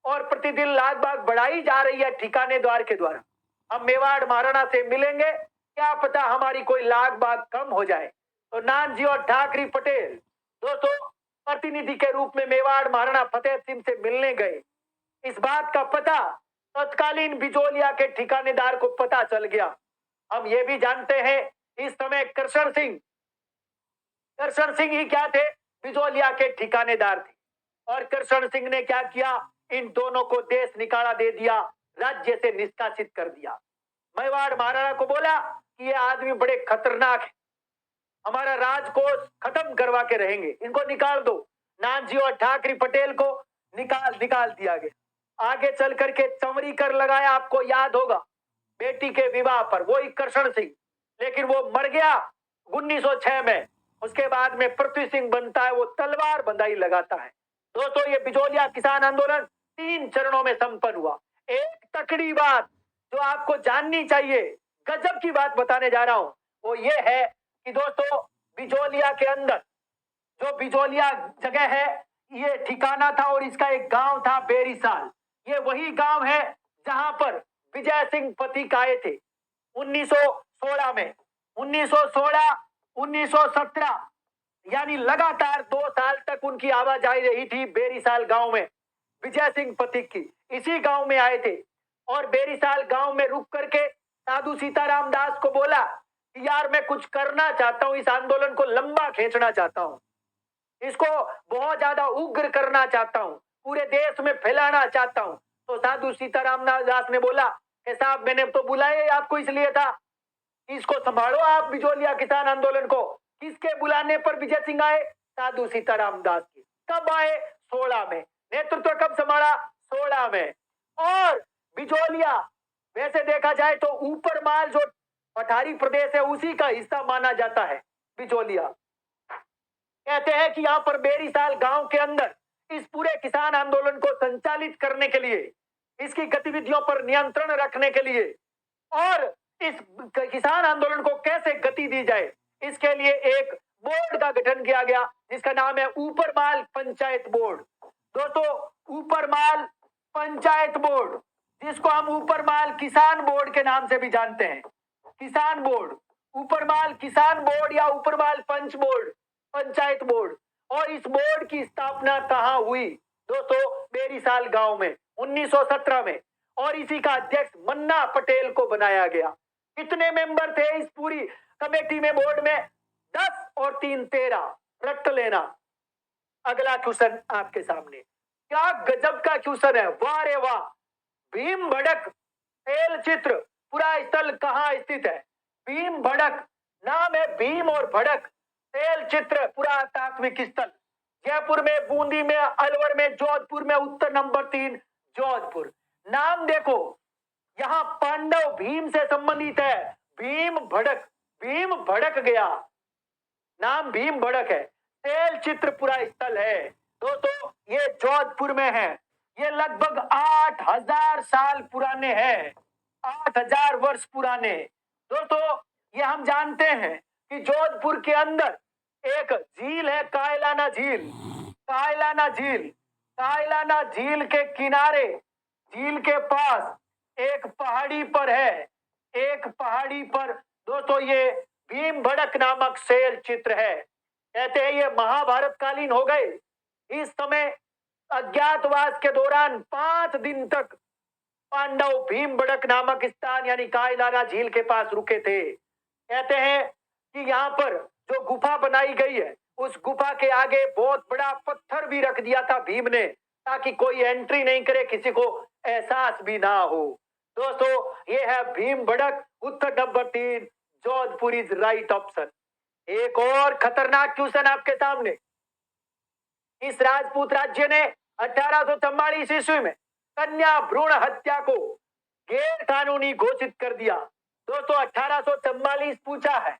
और प्रतिदिन लाग बाग बढ़ाई जा रही है ठिकाने द्वार के द्वारा। हम मेवाड़ महाराणा से मिलेंगे, क्या पता हमारी कोई लाग बाग कम हो जाए। तो नानजी और ठाकरी पटेल दोस्तों प्रतिनिधि के रूप में मेवाड़ महाराणा फतेह सिंह से मिलने गए। इस बात का पता तत्कालीन बिजोलिया के ठिकानेदार को पता चल गया। हम ये भी जानते हैं इस समय कृष्ण सिंह ही क्या थे? बिजोलिया के ठिकानेदार थे। और कृष्ण सिंह ने क्या किया? इन दोनों को देश निकाला दे दिया, राज्य से निष्कासित कर दिया। मेवाड़ महाराणा को बोला कि ये आदमी बड़े खतरनाक है, हमारा राजकोष खत्म करवा के रहेंगे, इनको निकाल दो। नानजी और ठाकरी पटेल को निकाल दिया गया। आगे चल करके चमरी कर लगाया, आपको याद होगा, बेटी के विवाह पर, वही कृष्ण सिंह, लेकिन वो मर गया 1906 में। उसके बाद में पृथ्वी सिंह बनता है, वो तलवार बंधाई लगाता है। दोस्तों ये बिजोलिया किसान आंदोलन 3 चरणों में संपन्न हुआ। एक तकड़ी बात जो आपको जाननी चाहिए, गजब की बात बताने जा रहा हूं, वो ये है कि दोस्तों बिजोलिया के अंदर जो बिजोलिया जगह है, ये ठिकाना था और इसका एक गांव था बेरीसाल। ये वही गांव है जहां पर विजय सिंह पथिक आए थे 1916 में। 1916, 1917 यानी लगातार 2 साल तक उनकी आवाजाही रही थी बेरीसाल गांव में विजय सिंह पथिक की। इसी गांव में आए थे और बेरीसाल गांव में रुक करके साधु सीताराम दास को बोला कि यार मैं कुछ करना चाहता हूं, इस आंदोलन को लंबा खींचना चाहता हूं, इसको बहुत ज्यादा उग्र करना चाहता हूं, पूरे देश में फैलाना चाहता हूं। तो साधु सीताराम दास ने बोला कि साहब मैंने तो बुलाया आपको इसलिए था, इसको संभालो आप बिजोलिया किसान आंदोलन को। किसके बुलाने पर विजय सिंह आए? साधु सीताराम दास के। कब आए? 16 में। नेतृत्व कब संभाला? 16 में। और बिजोलिया वैसे देखा जाए तो ऊपर माल जो पठारी प्रदेश है उसी का हिस्सा माना जाता है बिजोलिया। कहते हैं कि यहां पर बेरीसाल गांव के अंदर इस पूरे किसान आंदोलन को संचालित करने के लिए, इसकी गतिविधियों पर नियंत्रण रखने के लिए और इस किसान आंदोलन को कैसे गति दी जाए, इसके लिए एक बोर्ड का गठन किया गया जिसका नाम है ऊपरमाल पंचायत बोर्ड। दोस्तों ऊपरमाल पंचायत बोर्ड, जिसको हम ऊपरमाल किसान बोर्ड के नाम से भी जानते हैं, किसान बोर्ड, ऊपरमाल किसान बोर्ड या ऊपरमाल पंच बोर्ड, पंचायत बोर्ड। और इस बोर्ड की स्थापना कहां हुई? दोस्तों बेरीसाल गांव में 1917 में। और इसी का अध्यक्ष मन्ना पटेल को बनाया गया। कितने मेंबर थे इस पूरी कमेटी में, बोर्ड में? 10 और 3 13, रट लेना। अगला क्वेश्चन आपके सामने, क्या गजब का क्वेश्चन है, वाह रे वाह। भीम भड़क तेल चित्र पूरा स्थल कहां स्थित है? भीम भड़क, नाम है भीम और भड़क, तेल चित्र पुरातात्विक स्थल जयपुर में, बूंदी में, अलवर में, जोधपुर में, उत्तर नंबर 3 जोधपुर। नाम देखो, यहां पांडव भीम से संबंधित है, भीम भड़क, भीम भड़क गया, नाम भीम भड़क है, तेल चित्र पूरा स्थल है। दोस्तों ये जोधपुर में है। ये लगभग 8,000 साल पुराने हैं, 8,000 वर्ष पुराने। दोस्तों, ये हम जानते हैं कि जोधपुर के अंदर एक झील है, कायलाना झील। कायलाना झील, कायलाना झील के किनारे, झील के पास एक पहाड़ी पर है, एक पहाड़ी पर दोस्तों ये भीमबड़क नामक शैल चित्र है। कहते हैं ये महाभारत कालीन हो गए। इस समय अज्ञातवास के दौरान 5 दिन तक पांडव भीमबड़क नामक स्थान यानी कायलाना झील के पास रुके थे। कहते हैं कि यहाँ पर जो गुफा बनाई गई है, उस गुफा के आगे बहुत बड़ा पत्थर भी रख दिया था भीम ने, ताकि कोई एंट्री नहीं करे, किसी को एहसास भी ना हो। दोस्तों, ये है भीमबड़क। उत्तर number 3, Jodhpur is right option. एक और खतरनाक क्वेश्चन आपके सामने। इस राजपूत राज्य ने 1844 ईस्वी में कन्या भ्रूण हत्या को गैर कानूनी घोषित कर दिया। दोस्तों, 1844 पूछा है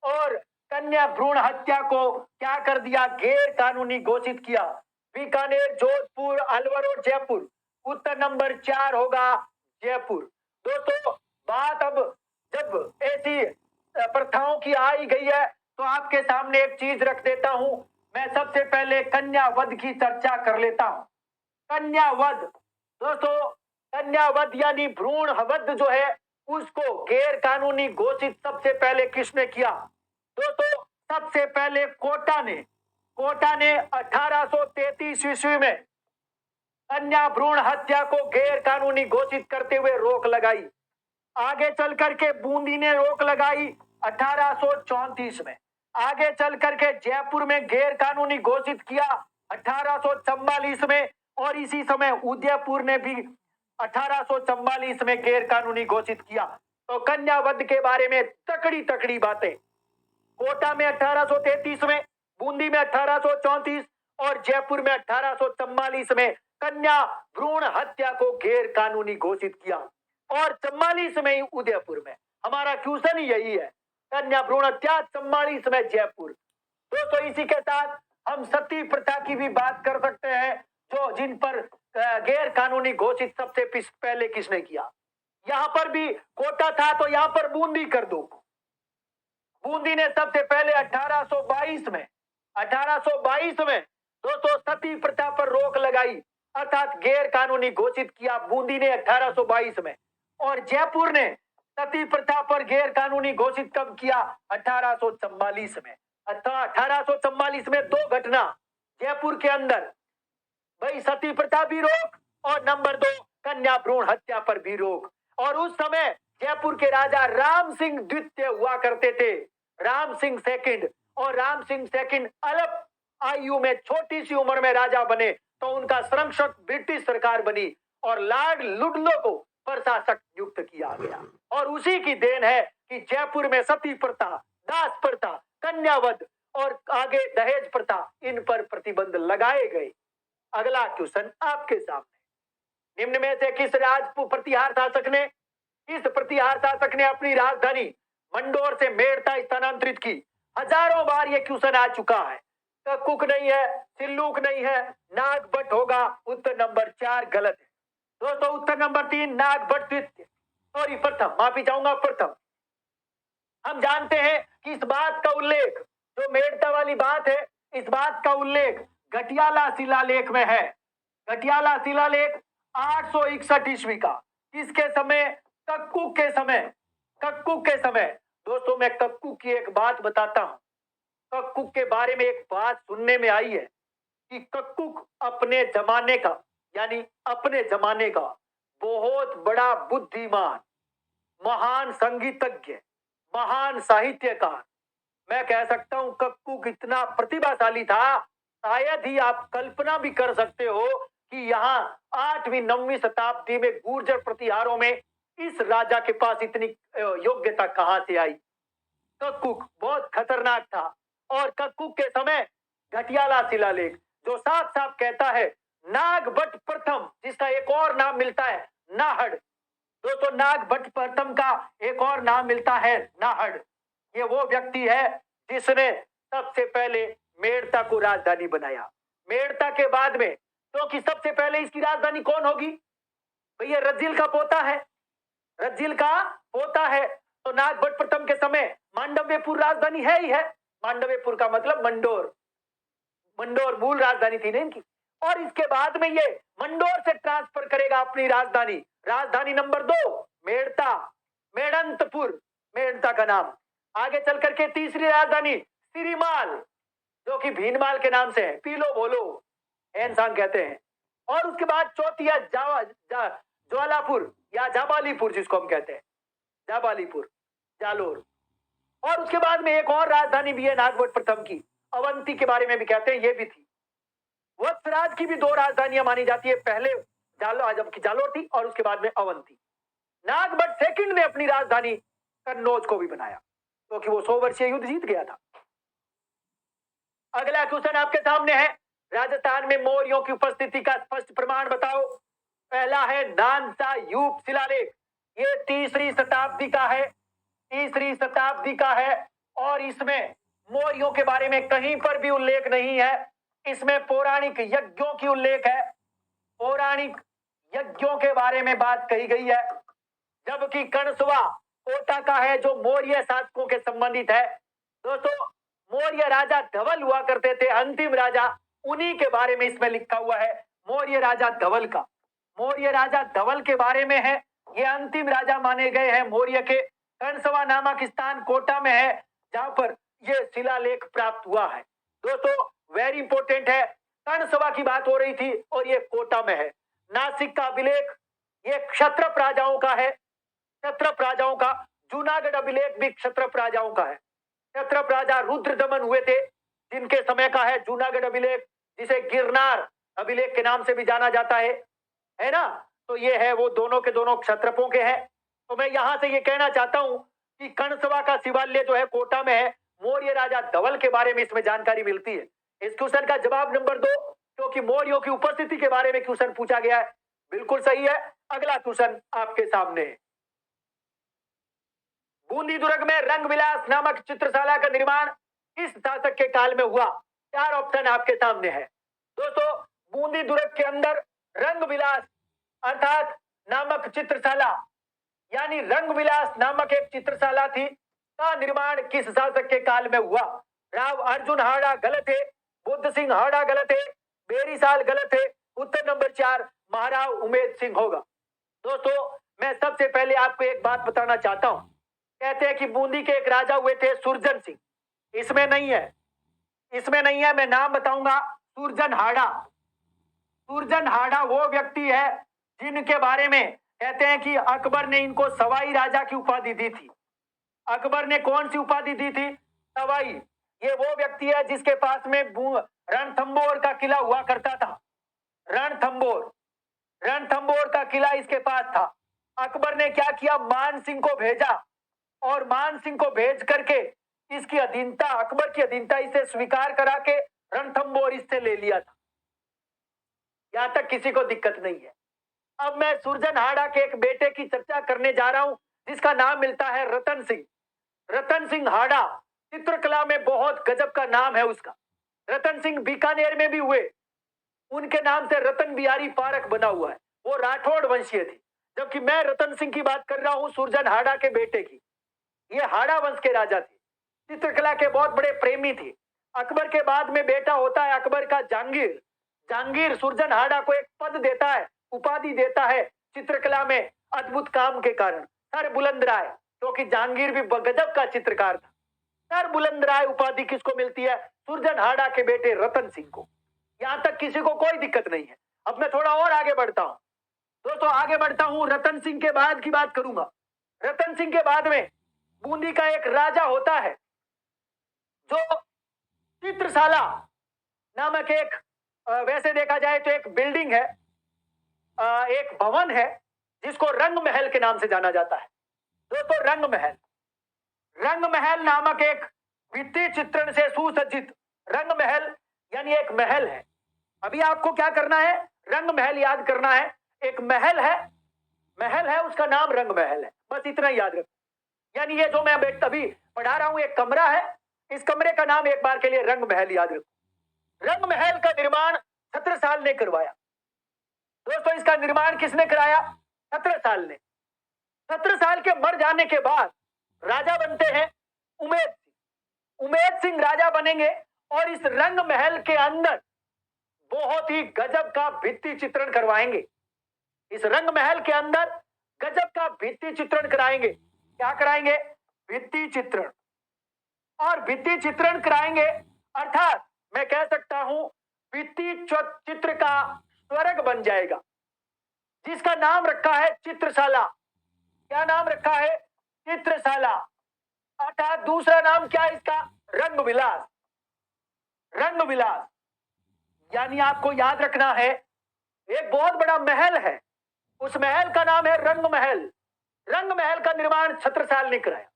और कन्या भ्रूण हत्या को क्या कर दिया? गैर कानूनी घोषित किया। बीकानेर, जोधपुर, अलवर और जयपुर। उत्तर नंबर 4 होगा जयपुर। दोस्तों, बात अब जब ऐसी प्रथाओं की आई गई है तो आपके सामने एक चीज रख देता हूं। मैं सबसे पहले कन्यावध की चर्चा कर लेता हूं। कन्यावध, दोस्तों, कन्यावध यानी भ्रूण वध जो है उसको गैर कानूनी घोषित सबसे पहले किसने किया? दोस्तों, सबसे पहले कोटा ने 1833 ईस्वी में कन्या भ्रूण हत्या को गैर कानूनी घोषित करते हुए रोक लगाई। आगे चल करके बूंदी ने रोक लगाई 1834 में। आगे चल करके जयपुर में गैर कानूनी घोषित किया 1844 में, और इसी समय उदयपुर ने भी 1844 में गैर कानूनी घोषित किया। तो कन्यावध के बारे में तकड़ी तकड़ी बातें। कोटा में 1833 में, बूंदी में 1834 और जयपुर में 1844 में कन्या भ्रूण हत्या को गैर कानूनी घोषित किया। और 44 में ही उदयपुर में। हमारा क्वेश्चन ही यही है, कन्या भ्रूण हत्या 44 में जयपुर। दोस्तों, इसी के साथ हम सती प्रथा की भी बात कर सकते हैं, जो जिन पर गैर कानूनी घोषित सबसे पहले किसने किया। यहां पर भी कोटा था तो यहां पर बूंदी कर दो। बूंदी ने सबसे पहले 1822 में दोस्तों सती प्रथा पर रोक लगाई, अर्थात गैर कानूनी घोषित किया बूंदी ने 1822 में। और जयपुर ने सती प्रथा पर गैर कानूनी घोषित कब किया? 1844 में। 1844 में 2 घटना जयपुर के अंदर, भाई सती प्रथा भी रोक और नंबर 2 कन्या भ्रूण हत्या पर भी रोक। और उस समय जयपुर के राजा राम सिंह द्वितीय हुआ करते थे, राम सिंह सेकंड। और राम सिंह सेकंड अल्प आयु में, छोटी सी उम्र में राजा बने, तो उनका संरक्षक ब्रिटिश सरकार बनी और लॉर्ड लुडलो को प्रशासक नियुक्त किया गया। और उसी की देन है कि जयपुर में सती प्रथा, दास प्रथा, कन्यावध और आगे दहेज प्रथा, इन पर प्रतिबंध लगाए गए। अगला क्वेश्चन आपके सामने। निम्न में से किस प्रतिहार शासक ने अपनी राजधानी मंडोर से मेड़ता स्थानांतरित की? हजारों बार यह क्वेश्चन आ चुका है। कक्कुक नहीं है, सिल्लूक नहीं है, नागभट्ट होगा। उत्तर नंबर 4 गलत है। दोस्तों, उत्तर नंबर 3 नागभट्ट द्वितीय, सॉरी प्रथम, माफी चाहूंगा, प्रथम। हम जानते हैं कि इस बात का उल्लेख, जो मेड़ता वाली बात है, इस बात का उल्लेख घटियाला शिलालेख में है। घटियाला शिलालेख 861 ईस्वी का। किसके समय? कक्कुक के समय। कक्कुक के समय। दोस्तों, मैं कक्कुक की एक बात बताता हूं। कक्कुक के बारे में एक बात सुनने में आई है कि कक्कुक अपने जमाने का, यानी अपने जमाने का बहुत बड़ा बुद्धिमान, महान संगीतज्ञ, महान साहित्यकार, मैं कह सकता हूं कक्कुक इतना प्रतिभाशाली था, शायद ही आप कल्पना भी कर सकते हो कि यहाँ 8वीं 9वीं शताब्दी में गुर्जर प्रतिहारों में इस राजा के पास इतनी योग्यता कहां से आई। कक्कुक बहुत खतरनाक था। और कक्कुक के समय घटियाला शिलालेख, जो साफ साफ कहता है नागभट्ट प्रथम, जिसका एक और नाम मिलता है नाहड़। दोस्तों, नागभट्ट प्रथम का एक और नाम मिलता है नाहड़। ये वो व्यक्ति है जिसने सबसे पहले मेड़ता को राजधानी बनाया। मेड़ता के बाद में क्योंकि सबसे पहले इसकी राजधानी कौन होगी? भैया रज्जिल का पोता है, रज्जिल का पोता है। तो नागभट्ट प्रथम के समय मांडव्यपुर राजधानी है ही है। मांडव्यपुर का मतलब मंडोर, मंडोर मूल राजधानी थी ना इनकी। और इसके बाद में ये मंडोर से ट्रांसफर करेगा अपनी राजधानी। राजधानी नंबर 2 मेड़ता, मेड़ंतपुर, मेड़ता का नाम। आगे चल करके तीसरी राजधानी सिरीमाल, जो कि भीनमाल के नाम से है, पीलो बोलो एनसांग कहते हैं। और उसके बाद चौथी है ज्वालापुर या जाबालीपुर, जिसको हम कहते हैं जाबालीपुर, जालोर। और उसके बाद में एक और राजधानी भी है नागभट्ट प्रथम की, अवंती के बारे में भी कहते हैं, ये भी थी। वत्सराज की भी 2 राजधानियां मानी जाती है, पहले जबकि जालोर थी और उसके बाद में अवंती। नागभट्ट सेकंड ने अपनी राजधानी कन्नौज को भी बनाया, क्योंकि वो 100 वर्षीय युद्ध जीत गया था। अगला क्वेश्चन आपके सामने है, राजस्थान में मौर्यों की उपस्थिति का स्पष्ट प्रमाण बताओ। पहला है नानसा यूप शिलालेख, ये तीसरी शताब्दी का है, तीसरी शताब्दी का है। और इसमें मौर्यों के बारे में कहीं पर भी उल्लेख नहीं है। इसमें पौराणिक यज्ञों की उल्लेख है, पौराणिक यज्ञों के बारे में बात कही गई है। जबकि कणसवा कोटा का है, जो मौर्य शासकों के संबंधित है। दोस्तों, मौर्य राजा धवल हुआ करते थे, अंतिम राजा, उन्हीं के बारे में इसमें लिखा हुआ है, मौर्य राजा धवल का। मौर्य राजा धवल के बारे में है, ये अंतिम राजा माने गए हैं मौर्य के। कणसवा नामक स्थान कोटा में है, जहां पर यह शिलालेख प्राप्त हुआ है। दोस्तों वेरी इंपॉर्टेंट है, कणसवा की बात हो रही थी और ये कोटा में है। नासिक का अभिलेख ये क्षत्रप राजाओं का है, क्षत्रप राजाओं का। जूनागढ़ अभिलेख भी क्षत्रप राजाओं का है। क्षत्रप राजा रुद्रदमन हुए थे, जिनके समय का है जूनागढ़ अभिलेख, जिसे गिरनार अभिलेख के नाम से भी जाना जाता है ना। तो ये है, वो दोनों के दोनों क्षत्रपों के हैं। तो मैं यहां से ये कहना चाहता हूं कि कणसवा का शिवालय जो है कोटा में है, मौर्य राजा धवल के बारे में इसमें जानकारी मिलती है। इस क्वेश्चन का जवाब नंबर 2, क्योंकि मौर्यों की उपस्थिति के बारे में क्वेश्चन पूछा गया है, बिल्कुल सही है। अगला क्वेश्चन आपके सामने है, बूंदी दुर्ग में रंग विलास नामक चित्रशाला का निर्माण किस शासक के काल में हुआ? 4 ऑप्शन आपके सामने है। दोस्तों, बूंदी दुर्ग के अंदर रंग विलास अर्थात नामक चित्रशाला, यानी रंग विलास नामक एक चित्रशाला थी, का निर्माण किस शासक के काल में हुआ? राव अर्जुन हाड़ा गलत है, बुद्ध सिंह हाड़ा गलत है, बेरीसाल गलत है। उत्तर नंबर 4 महाराव उमेद सिंह होगा। दोस्तों, मैं सबसे पहले आपको एक बात बताना चाहता हूं। कहते हैं कि बूंदी के एक राजा हुए थे सुरजन सिंह, इसमें नहीं है, इसमें नहीं है। मैं नाम बताऊंगा, सुरजन हाड़ा। सुरजन हाड़ा वो व्यक्ति है जिनके बारे में कहते हैं कि अकबर ने इनको सवाई राजा की उपाधि दी थी। अकबर ने कौन सी उपाधि दी थी? सवाई। ये वो व्यक्ति है जिसके पास में रणथंबोर का किला हुआ करता था। रणथंबोर, रणथंबोर का किला इसके पास था। अकबर ने क्या किया? मान सिंह को भेजा, और मान सिंह को भेज करके इसकी अधीनता, अकबर की अधीनता इसे स्वीकार करा के रणथंबोर इससे ले लिया था। यहां तक किसी को दिक्कत नहीं है। अब मैं सुरजन हाड़ा के एक बेटे की चर्चा करने जा रहा हूं, जिसका नाम मिलता है रतन सिंह। रतन सिंह हाड़ा चित्रकला में बहुत गजब का नाम है उसका। रतन सिंह बीकानेर में भी हुए, उनके नाम से रतन बिहारी पार्क बना हुआ है। वो राठौड़ वंशीय थे, जबकि मैं रतन सिंह की बात कर रहा हूं सुरजन हाड़ा के बेटे की। ये हाड़ा वंश के राजा थे, चित्रकला के बहुत बड़े प्रेमी थे। अकबर के बाद में बेटा होता है अकबर का जहांगीर। जहांगीर सुरजन हाड़ा को एक पद देता है, उपाधि देता है चित्रकला में अद्भुत काम के कारण, सर बुलंद राय, क्योंकि जहांगीर भी गजब का चित्रकार था। सर बुलंद राय उपाधि किसको मिलती है? सुरजन हाड़ा के बेटे रतन सिंह को। यहां तक किसी को कोई दिक्कत नहीं है। अब मैं थोड़ा और आगे बढ़ता हूं दोस्तों, आगे बढ़ता हूं। रतन सिंह के बाद की बात करूंगा। रतन सिंह के बाद में बूंदी का एक राजा होता है, जो चित्रशाला नामक एक वैसे देखा जाए तो एक बिल्डिंग है, एक भवन है, जिसको रंग महल के नाम से जाना जाता है। दोस्तों, रंग महल, रंग महल नामक एक भित्ति चित्रण से सुसज्जित रंग महल, यानी एक महल है। अभी आपको क्या करना है? रंग महल याद करना है। एक महल है, महल है, उसका नाम रंग महल है, बस इतना याद रखो। यानी ये जो मैं अभी पढ़ा रहा हूं एक कमरा है, इस कमरे का नाम एक बार के लिए रंग महल याद रखो। रंग महल का निर्माण छत्रसाल ने करवाया। दोस्तों इसका निर्माण किसने कराया? छत्रसाल ने। छत्रसाल के मर जाने के बाद राजा बनते हैं उमेद सिंह। उमेद सिंह राजा बनेंगे और इस रंग महल के अंदर बहुत ही गजब का भित्ति चित्रण करवाएंगे। इस रंग महल के अंदर गजब का भित्ति चित्रण कराएंगे। क्या कराएंगे? भित्ति चित्रण। और भित्ति चित्रण कराएंगे अर्थात मैं कह सकता हूं भित्ति चित्र का स्वर्ग बन जाएगा, जिसका नाम रखा है चित्रशाला। क्या नाम रखा है? चित्रशाला। अर्थात दूसरा नाम क्या है इसका? रंग विलास। रंग विलास यानी आपको याद रखना है एक बहुत बड़ा महल है, उस महल का नाम है रंग महल। रंग महल का निर्माण छत्रसाल ने कराया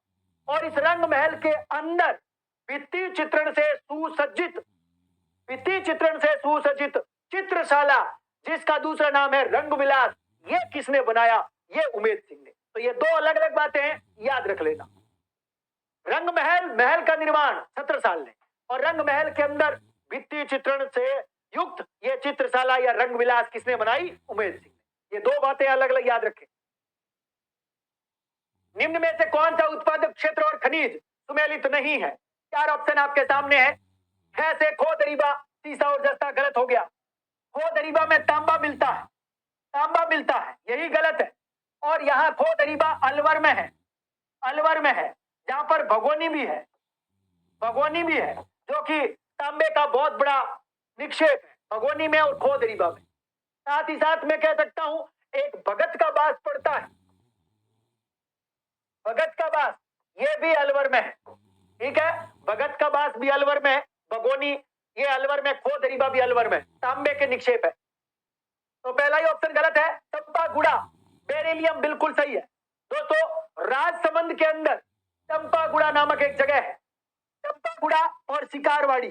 और इस रंग महल के अंदर भित्ति चित्रण से सुसज्जित चित्रशाला, जिसका दूसरा नाम है रंग विलास, ये किसने बनाया? ये उमेद सिंह ने। तो ये दो अलग अलग बातें हैं, याद रख लेना। रंग महल का निर्माण छत्रसाल ने और रंग महल के अंदर भित्ति चित्रण से युक्त ये चित्रशाला या रंग विलास किसने बनाई? उमेद सिंह ने। ये दो बातें अलग अलग याद रखें। निम्न में से कौन सा उत्पादक क्षेत्र और खनिज सुमेलित नहीं है? चार ऑप्शन आपके सामने है। ख से खो दरीबा, सीसा और जस्ता गलत हो गया। खो दरीबा में तांबा मिलता है, तांबा मिलता है, यही गलत है। और यहाँ खो दरीबा अलवर में है, अलवर में है, जहां पर भगोनी भी है, भगोनी भी है, जो कि तांबे का बहुत बड़ा निक्षेप है, भगोनी में और खो दरीबा में। साथ ही साथ मैं कह सकता हूं एक भगत का बास पड़ता है, भगत का बास, ये भी अलवर में है। ठीक है, भगत का बास भी अलवर में है, भगोनी ये अलवर में, खो दरीबा भी अलवर में, तांबे के निक्षेप है। तो पहला ही ऑप्शन गलत है। चंपागुड़ा बेरिलियम बिल्कुल सही है। दोस्तों राजसमंद के अंदर चंपागुड़ा नामक एक जगह है। चंपागुड़ा और शिकारवाड़ी,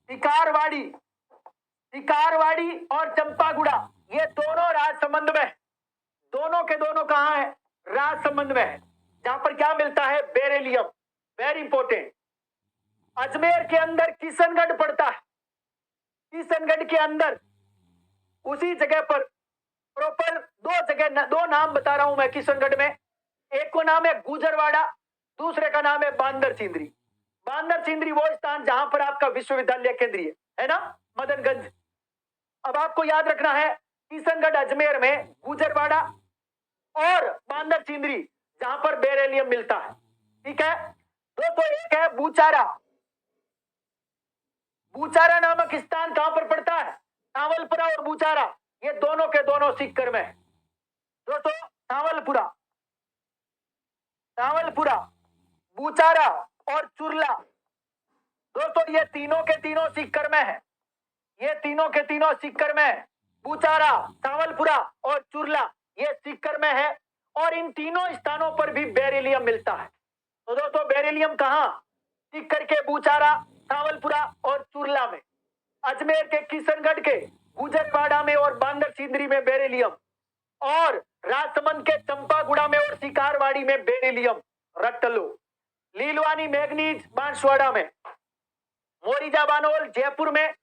शिकारवाड़ी, शिकारवाड़ी और चंपागुड़ा ये दोनों राजसमंद में है। दोनों के दोनों कहां है? राजसमंद में है, जहां पर क्या मिलता है? बेरिलियम। Very important. अजमेर के अंदर किशनगढ़ पड़ता है। किशनगढ़ के अंदर उसी जगह पर प्रॉपर दो नाम बता रहा हूं मैं किशनगढ़ में। एक को नाम है गुजरवाड़ा, दूसरे का नाम है बांदर सिंदरी। बांदर सिंदरी वो स्थान जहां पर आपका विश्वविद्यालय केंद्रीय है ना, मदनगंज। अब आपको याद रखना है किशनगढ़ अजमेर में गुजरवाड़ा और बांदर सिंदरी, जहां पर बेरिलियम मिलता है। ठीक है दोस्तों, एक है बूचारा। बूचारा नामक स्थान कहां पर पड़ता है? सांवलपुरा और बूचारा, ये दोनों के दोनों सीकर में है। दोस्तों सांवलपुरा, सांवलपुरा, बूचारा और चुरला, दोस्तों ये तीनों के तीनों सीकर में है। ये तीनों के तीनों सीकर में है। बूचारा, सांवलपुरा और चुरला ये सीकर में है और इन तीनों स्थानों पर भी बेरिलियम मिलता है। तो दोस्तों बेरिलियम कहां? सीकर के बूचारा, सांवलपुरा और चुरला में, अजमेर के किशनगढ़ के गुजरवाड़ा में और बांदर सिंदरी में बेरिलियम, और राजसमंद के चंपागुड़ा में और शिकारवाड़ी में बेरिलियम। रट लो। लीलवानी मैग्नीज बांसवाड़ा में, मोरीजा बानोल जयपुर में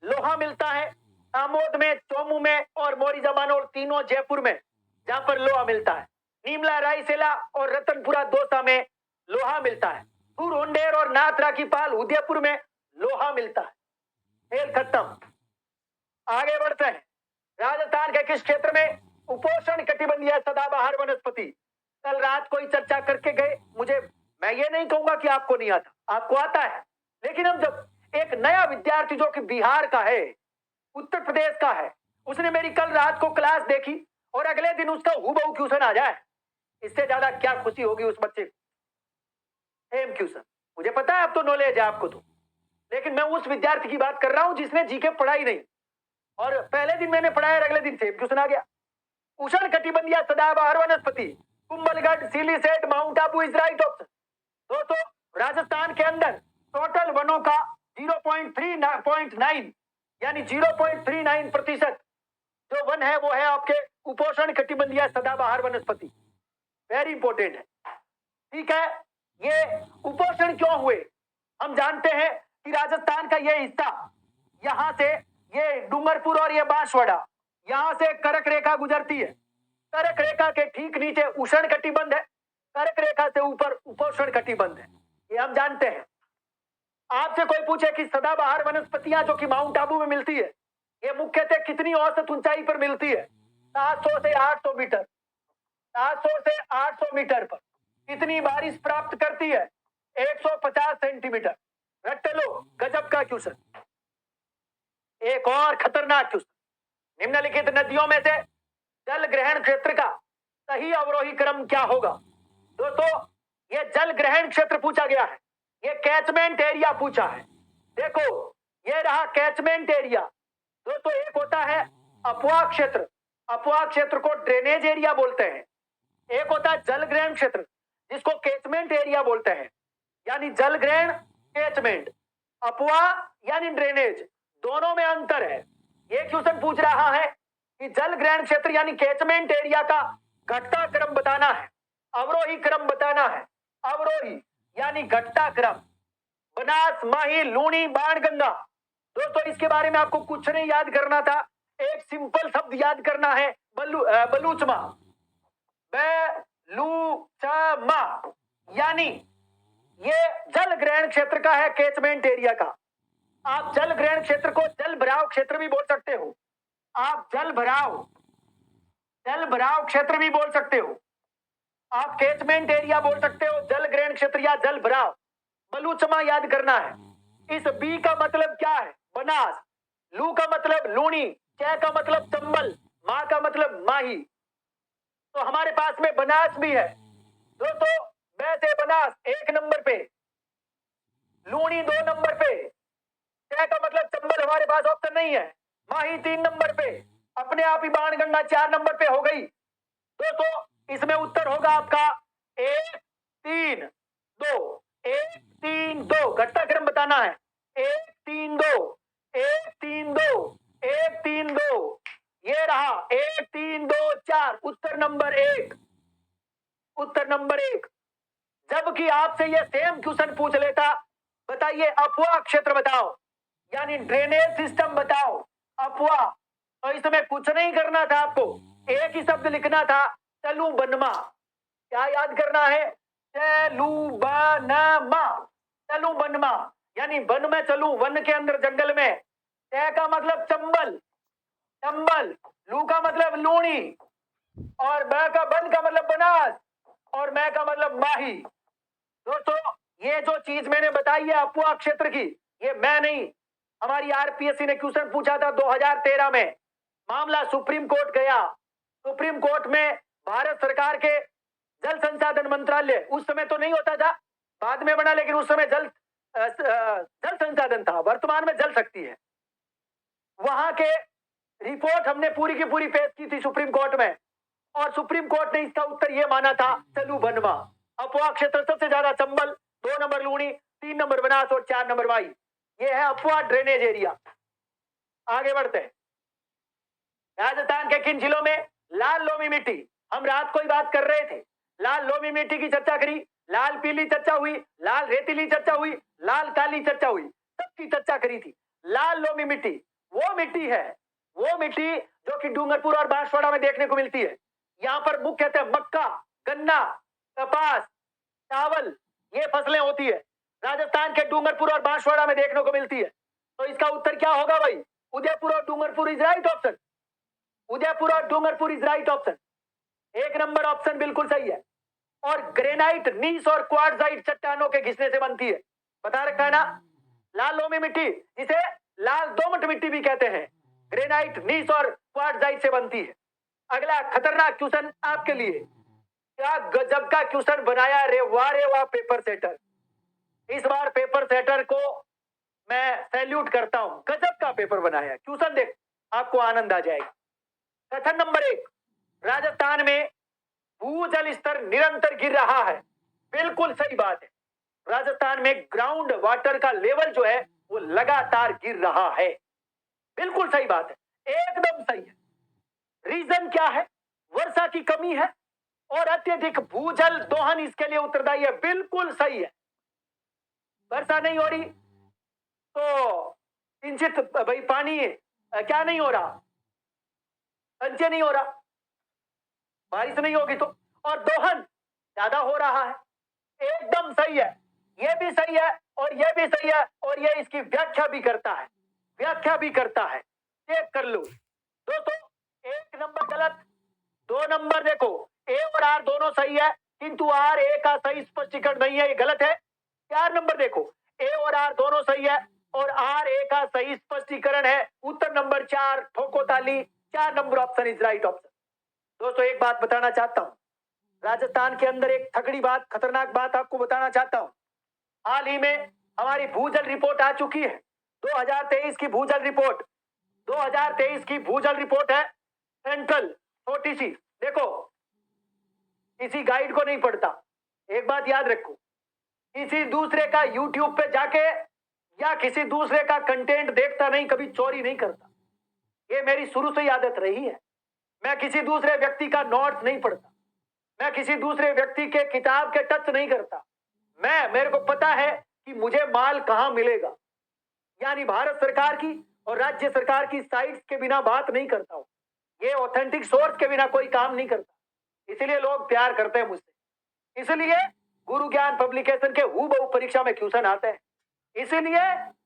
लोहा मिलता है, आमोद में, चोमू में और मोरीजा बानोल तीनों जयपुर में, जहां पर लोहा मिलता है। नीमला रायसेला और रतनपुरा दौसा में लोहा मिलता है। हुंडेर और नाथरा की पाल उदयपुर में लोहा मिलता है। खेल खत्म। आगे बढ़ते हैं। राजस्थान के किस क्षेत्र में उपोष्ण कटिबंधीय सदाबहार वनस्पति? कल रात कोई चर्चा करके गए, मैं ये नहीं कहूंगा कि आपको नहीं आता, आपको आता है, लेकिन हम जब एक नया विद्यार्थी जो कि बिहार का है, उत्तर प्रदेश का है, उसने मेरी कल रात को क्लास देखी और अगले दिन उसका हूबहू क्वेश्चन आ जाए, इससे ज्यादा क्या खुशी होगी उस बच्चे को? Same question. मुझे पता है अब तो नॉलेज है आपको तो, लेकिन मैं उस विद्यार्थी की बात कर रहा हूं जिसने जीके पढ़ाई नहीं, और पहले दिन मैंने पढ़ाया और अगले दिन सेम क्वेश्चन आ गया। उष्ण कटिबंधीय सदाबहार वनस्पति Kumbhalgarh, Siliserh, Mount Abu is right option. दोस्तों राजस्थान के अंदर टोटल वनों का 0.39 यानी 0.39% जो वन है वो है आपके उपोष्ण कटिबंधीय सदाबहार वनस्पति। वेरी इंपॉर्टेंट है। ठीक है, ये उपोष्ण क्यों हुए? हम जानते हैं कि राजस्थान का ये हिस्सा यहां से ये डूंगरपुर और ये बांसवाड़ा, यहां से कर्क रेखा गुजरती है। कर्क रेखा के ठीक नीचे उष्ण कटिबंध है, कर्क रेखा से ऊपर उपोष्ण कटिबंध है, ये हम जानते हैं। आपसे कोई पूछे कि सदाबहार वनस्पतियां जो कि माउंट आबू में मिलती है, ये मुख्यतः कितनी औसत ऊंचाई पर मिलती है? 700 से 800 मीटर। 700 से 800 मीटर पर। कितनी बारिश प्राप्त करती है? 150 सेंटीमीटर। रट लो, गजब का क्वेश्चन। एक और खतरनाक क्वेश्चन, निम्नलिखित नदियों में से जल ग्रहण क्षेत्र का सही अवरोही क्रम क्या होगा? दोस्तों, ये जल ग्रहण क्षेत्र पूछा गया है, ये कैचमेंट एरिया पूछा है। देखो, ये रहा कैचमेंट एरिया। दोस्तों, एक होता है अपवाह क्षेत्र, अपवाह क्षेत्र को ड्रेनेज एरिया बोलते हैं। एक होता है जल ग्रहण क्षेत्र, जिसको कैचमेंट एरिया बोलते हैं, यानी जल ग्रहण, कैचमेंट। अपवाह यानी ड्रेनेज, दोनों में अंतर है। ये क्वेश्चन पूछ रहा है कि जल ग्रहण क्षेत्र यानी कैचमेंट एरिया का घटता क्रम बताना है, अवरोही क्रम बताना है। अवरोही यानी घटता क्रम। बनास, माही, लूणी, बाणगंगा। दोस्तों, इसके बारे में आपको कुछ नहीं याद करना था, एक सिंपल शब्द याद करना है, बलूचमा। बेलूचमा यानी ये जल ग्रहण क्षेत्र का है, कैचमेंट एरिया का। आप जल ग्रहण क्षेत्र को जल भराव क्षेत्र भी बोल सकते हो, आप जल भराव क्षेत्र भी बोल सकते हो, आप कैचमेंट एरिया बोल सकते हो, जल ग्रहण क्षेत्र या जल भराव। बलूचमा याद करना है। इस बी का मतलब क्या है? बनास। लू का मतलब लूणी, कै का मतलब चंबल, मां का मतलब माही। तो हमारे पास में बनास भी है। दोस्तों, वैसे बनास 1 नंबर पे, लूणी 2 नंबर पे, कै का मतलब चंबल हमारे पास ऑप्शन नहीं है, माही 3 नंबर पे, अपने आप ही बाणगंगा 4 नंबर पे हो गई। दोस्तों, इसमें उत्तर होगा आपका 1 3 2। 1 3 2 घटता क्रम बताना है। 1 3 2, 1 3 2, 1 3 2, ये रहा 1 3 2 4, उत्तर नंबर 1, उत्तर नंबर 1। जबकि आपसे ये सेम क्वेश्चन पूछ लेता, बताइए अपवाह क्षेत्र बताओ, यानी ड्रेनेज सिस्टम बताओ, अपवाह, तो इसमें कुछ नहीं करना था आपको, एक ही शब्द लिखना था, चलू बनमा। क्या याद करना है? चलू बनमा, चलू बनमा, यानी वन में चलू, वन के अंदर जंगल में। कै का मतलब चंबल, चंबल। लू का मतलब लूणी, और बन का मतलब बनास, और मैं का मतलब माही। दोस्तों, ये जो चीज मैंने बताई है अपवाह क्षेत्र की, ये मैं नहीं, हमारी आरपीएससी ने क्वेश्चन पूछा था 2013 में, मामला सुप्रीम कोर्ट गया। सुप्रीम कोर्ट में भारत सरकार के जल संसाधन मंत्रालय, उस समय तो नहीं होता था, बाद में बना, लेकिन उस समय जल संसाधन था, वर्तमान में जल शक्ति है। वहां के रिपोर्ट हमने पूरी की पूरी पेश की थी सुप्रीम कोर्ट में, और सुप्रीम कोर्ट ने इसका उत्तर यह माना था, चलू बनवा। अपवाह क्षेत्र सबसे ज्यादा चंबल, 2 नंबर लूणी, 3 नंबर बनास और 4 नंबर वाई। ये है अपवाह ड्रेनेज एरिया। आगे बढ़ते हैं। राजस्थान के किन जिलों में लाल लोमी मिट्टी, हम रात को ही बात कर रहे थे, लाल लोमी मिट्टी की चर्चा करी, लाल पीली चर्चा हुई, लाल रेतीली चर्चा हुई, लाल काली चर्चा हुई, सबकी चर्चा करी थी। लाल लोमी मिट्टी वो मिट्टी है, वो मिट्टी जो कि डूंगरपुर और बांसवाड़ा में देखने को मिलती है। यहाँ पर मुख्यतः मक्का, गन्ना, कपास, चावल, ये फसलें होती है, राजस्थान के डूंगरपुर और बांसवाड़ा में देखने को मिलती है। तो इसका उत्तर क्या होगा भाई? उदयपुर और Dungarpur is right option. Udaipur और Dungarpur is right option, 1 number option बिल्कुल सही है। और ग्रेनाइट, नीस और क्वार्टजाइट चट्टानों के घिसने से बनती है, बता रखा है ना। लाल लोमी मिट्टी, जिसे लाल दोमट मिट्टी भी कहते हैं, ग्रेनाइट, नीस और क्वार्टजाइट से बनती है। अगला खतरनाक क्वेश्चन आपके लिए, क्या गजब का क्वेश्चन बनाया रे वाह पेपर सेटर। इस बार पेपर सेटर को मैं सैल्यूट करता हूं, गजब का पेपर बनाया। क्वेश्चन देख, आपको आनंद आ जाएगा। कथन नंबर 1, राजस्थान में भूजल स्तर निरंतर गिर रहा है। बिल्कुल सही बात है, राजस्थान में ग्राउंड वाटर का लेवल जो है वो लगातार गिर रहा है। बिल्कुल सही बात है, एकदम सही है। रीजन क्या है? वर्षा की कमी है और अत्यधिक भूजल दोहन इसके लिए उत्तरदायी है। बिल्कुल सही है, वर्षा नहीं हो रही तो किंचित भाई पानी क्या नहीं हो रहा? संचय नहीं हो रहा, बारिश नहीं होगी तो। और दोहन ज्यादा हो रहा है। एकदम सही है, ये भी सही है और ये भी सही है, और ये इसकी व्याख्या भी करता है, व्याख्या भी करता है। चेक कर लो दोस्तों, एक नंबर गलत, 2 नंबर देखो, ए और आर दोनों सही है, किंतु आर ए का सही स्पष्टीकरण नहीं है, ये गलत है। 4 नंबर देखो, ए और आर दोनों सही है और आर ए का सही स्पष्टीकरण है। उत्तर नंबर 4, ठोको ताली, 4 number option is right option. दोस्तों एक बात बताना चाहता हूं, राजस्थान के अंदर एक तगड़ी बात, खतरनाक बात आपको बताना चाहता हूं। हाल ही में हमारी भूजल रिपोर्ट आ चुकी है, 2023 की भूजल रिपोर्ट, 2023 की भूजल रिपोर्ट है सेंट्रल, छोटी सी देखो, किसी गाइड को नहीं पढ़ता। एक बात याद रखो, किसी दूसरे का यूट्यूब पे जाके या किसी दूसरे का कंटेंट देखता नहीं, कभी चोरी नहीं करता। ये मेरी शुरू से ही आदत रही है। मैं किसी दूसरे व्यक्ति का नोट्स नहीं पढ़ता, मैं किसी दूसरे व्यक्ति के किताब के टच नहीं करता। मेरे को पता है कि मुझे माल कहां मिलेगा, यानी भारत सरकार की और राज्य सरकार की साइट्स के बिना बात नहीं करता हूं। ये ऑथेंटिक सोर्स के बिना कोई काम नहीं करता, इसलिए लोग प्यार करते हैं मुझसे। इसलिए गुरु ज्ञान पब्लिकेशन के हूबहू परीक्षा में क्वेश्चन आते हैं। इसलिए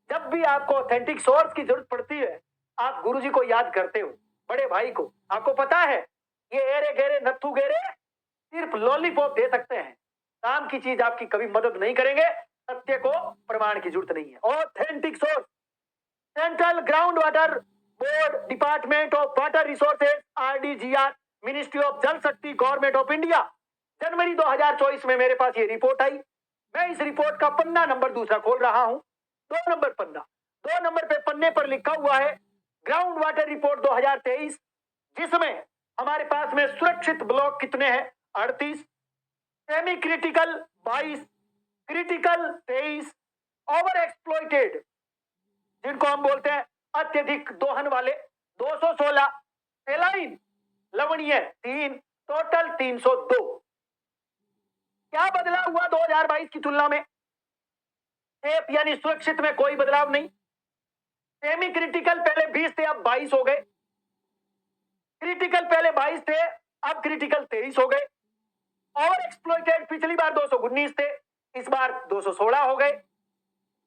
जब भी आपको ऑथेंटिक सोर्स की जरूरत पड़ती है, आप गुरुजी को याद करते हो, बड़े भाई को। आपको पता है ये एरे गेरे नथु गेरे सिर्फ लॉलीपॉप दे सकते हैं, काम की चीज आपकी कभी मदद नहीं करेंगे। सत्य को प्रमाण की जरूरत नहीं है। Authentic source, central ground water board, department of water resources, RDGR, ministry of Jal Shakti, government of India. जनवरी 2024 में मेरे पास ये रिपोर्ट आई। मैं इस रिपोर्ट का पन्ना नंबर दूसरा खोल रहा हूं, 2 नंबर पन्ना, 2 नंबर पे पन्ने पर लिखा हुआ है ग्राउंड वाटर रिपोर्ट 2023, जिसमें हमारे पास में सुरक्षित ब्लॉक कितने हैं? 38, semi critical 22, critical 23, over exploited जिनको हम बोलते हैं अत्यधिक दोहन वाले 216, सेलाइन लवणीय 3, टोटल 302। क्या बदलाव हुआ 2022 की तुलना में? सेफ यानी सुरक्षित में कोई बदलाव नहीं। सेमी क्रिटिकल पहले 20 थे, अब 22 हो गए। क्रिटिकल पहले 22 थे, अब क्रिटिकल 23 हो गए। ओवर एक्सप्लॉइटेड पिछली बार 219 थे, इस बार 216 हो गए।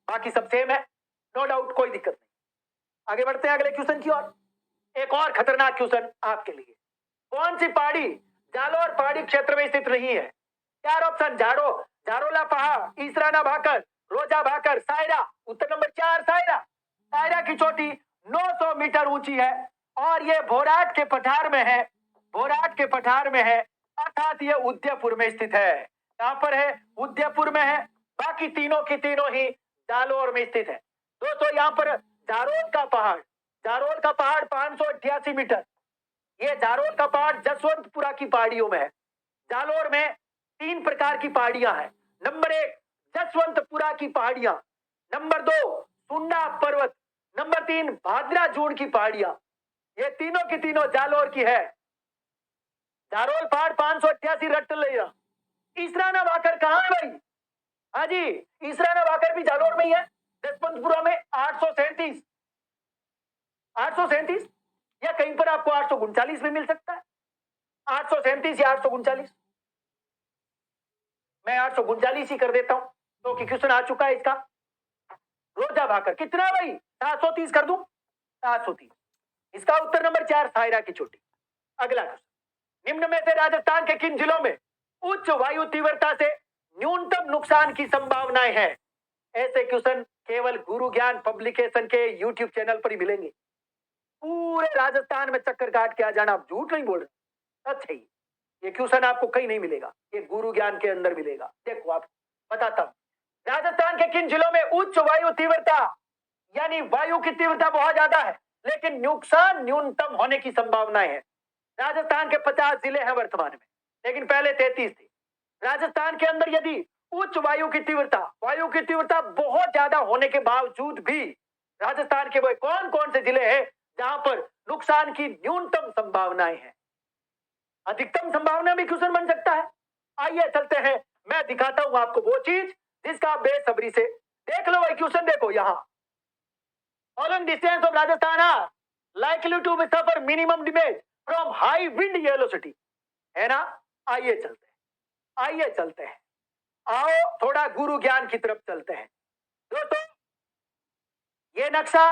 बाकी सब सेम है, नो डाउट, कोई दिक्कत नहीं। आगे बढ़ते हैं अगले क्वेश्चन की ओर। एक और खतरनाक क्वेश्चन आपके लिए। कौन सी पहाड़ी जालोर पहाड़ी क्षेत्र में स्थित नहीं है? 4 ऑप्शन, झाड़ो, झारोला पहाड़, ईसराना भाकर, रोजा भाकर, सायरा। उत्तर नंबर 4 सायरा। सायरा की चोटी 900 मीटर ऊंची है और ये भोराट के पठार में है, भोराट के पठार में है, अर्थात ये उदयपुर में स्थित है। कहां पर है? उदयपुर में है। बाकी तीनों की तीनों ही जालोर में स्थित है। दोस्तों यहाँ पर जारोल का पहाड़, जारोल का पहाड़ 588 मीटर। ये जारोल का पहाड़ जसवंतपुरा की पहाड़ियों में है। जालोर में 3 प्रकार की पहाड़ियां हैं। नंबर 1 जसवंतपुरा की पहाड़ियां, नंबर 2 सुंडा पर्वत, नंबर 3 भाद्रा जून की पहाड़ियां। ये तीनों की तीनों जालोर की है। जारोल पहाड़ 588 रट लिया। ईसराना भाकर कहां है भाई? हाँ जी, ईसराना भाकर भी जालोर में ही है, जसवंतपुरा में 837, 837 या कहीं पर आपको 839 भी मिल सकता है। 837 या 839, मैं 839 ही कर देता हूं क्योंकि तो क्वेश्चन आ चुका है इसका। रोजा भाकर कितना भाई? 730 कर दूं? 730। इसका उत्तर नंबर 4 सायरा की चोटी। अगला क्वेश्चन, निम्न में से राजस्थान के किन जिलों में उच्च वायु तीव्रता से न्यूनतम नुकसान की संभावनाएं हैं? ऐसे क्वेश्चन केवल गुरु ज्ञान पब्लिकेशन के यूट्यूब चैनल पर ही मिलेंगे। पूरे राजस्थान में चक्कर काट के आ जाना, आप झूठ नहीं बोल रहे, सच है। ये क्वेश्चन आपको कहीं नहीं मिलेगा, ये गुरु ज्ञान के अंदर मिलेगा। देखो आप बताता हूं, राजस्थान के किन जिलों में उच्च वायु तीव्रता यानी वायु की तीव्रता बहुत ज्यादा है लेकिन नुकसान न्यूनतम होने की संभावनाएं है। राजस्थान के 50 जिले हैं वर्तमान में, लेकिन पहले 33 थे। राजस्थान के अंदर यदि उच्च वायु की तीव्रता बहुत ज्यादा होने के बावजूद भी राजस्थान के वो कौन कौन से जिले हैं जहां पर नुकसान की न्यूनतम संभावनाएं हैं? अधिकतम संभावना भी क्वेश्चन बन सकता है। आइए चलते हैं, मैं दिखाता हूं आपको वो चीज जिसका आप बेसब्री से देख लो। भाई क्वेश्चन देखो, यहां following distance of Rajasthan are likely to suffer minimum damage from high wind velocity, है ना? आइए चलते हैं, आओ थोड़ा गुरु ज्ञान की तरफ चलते हैं दोस्तों। ये नक्शा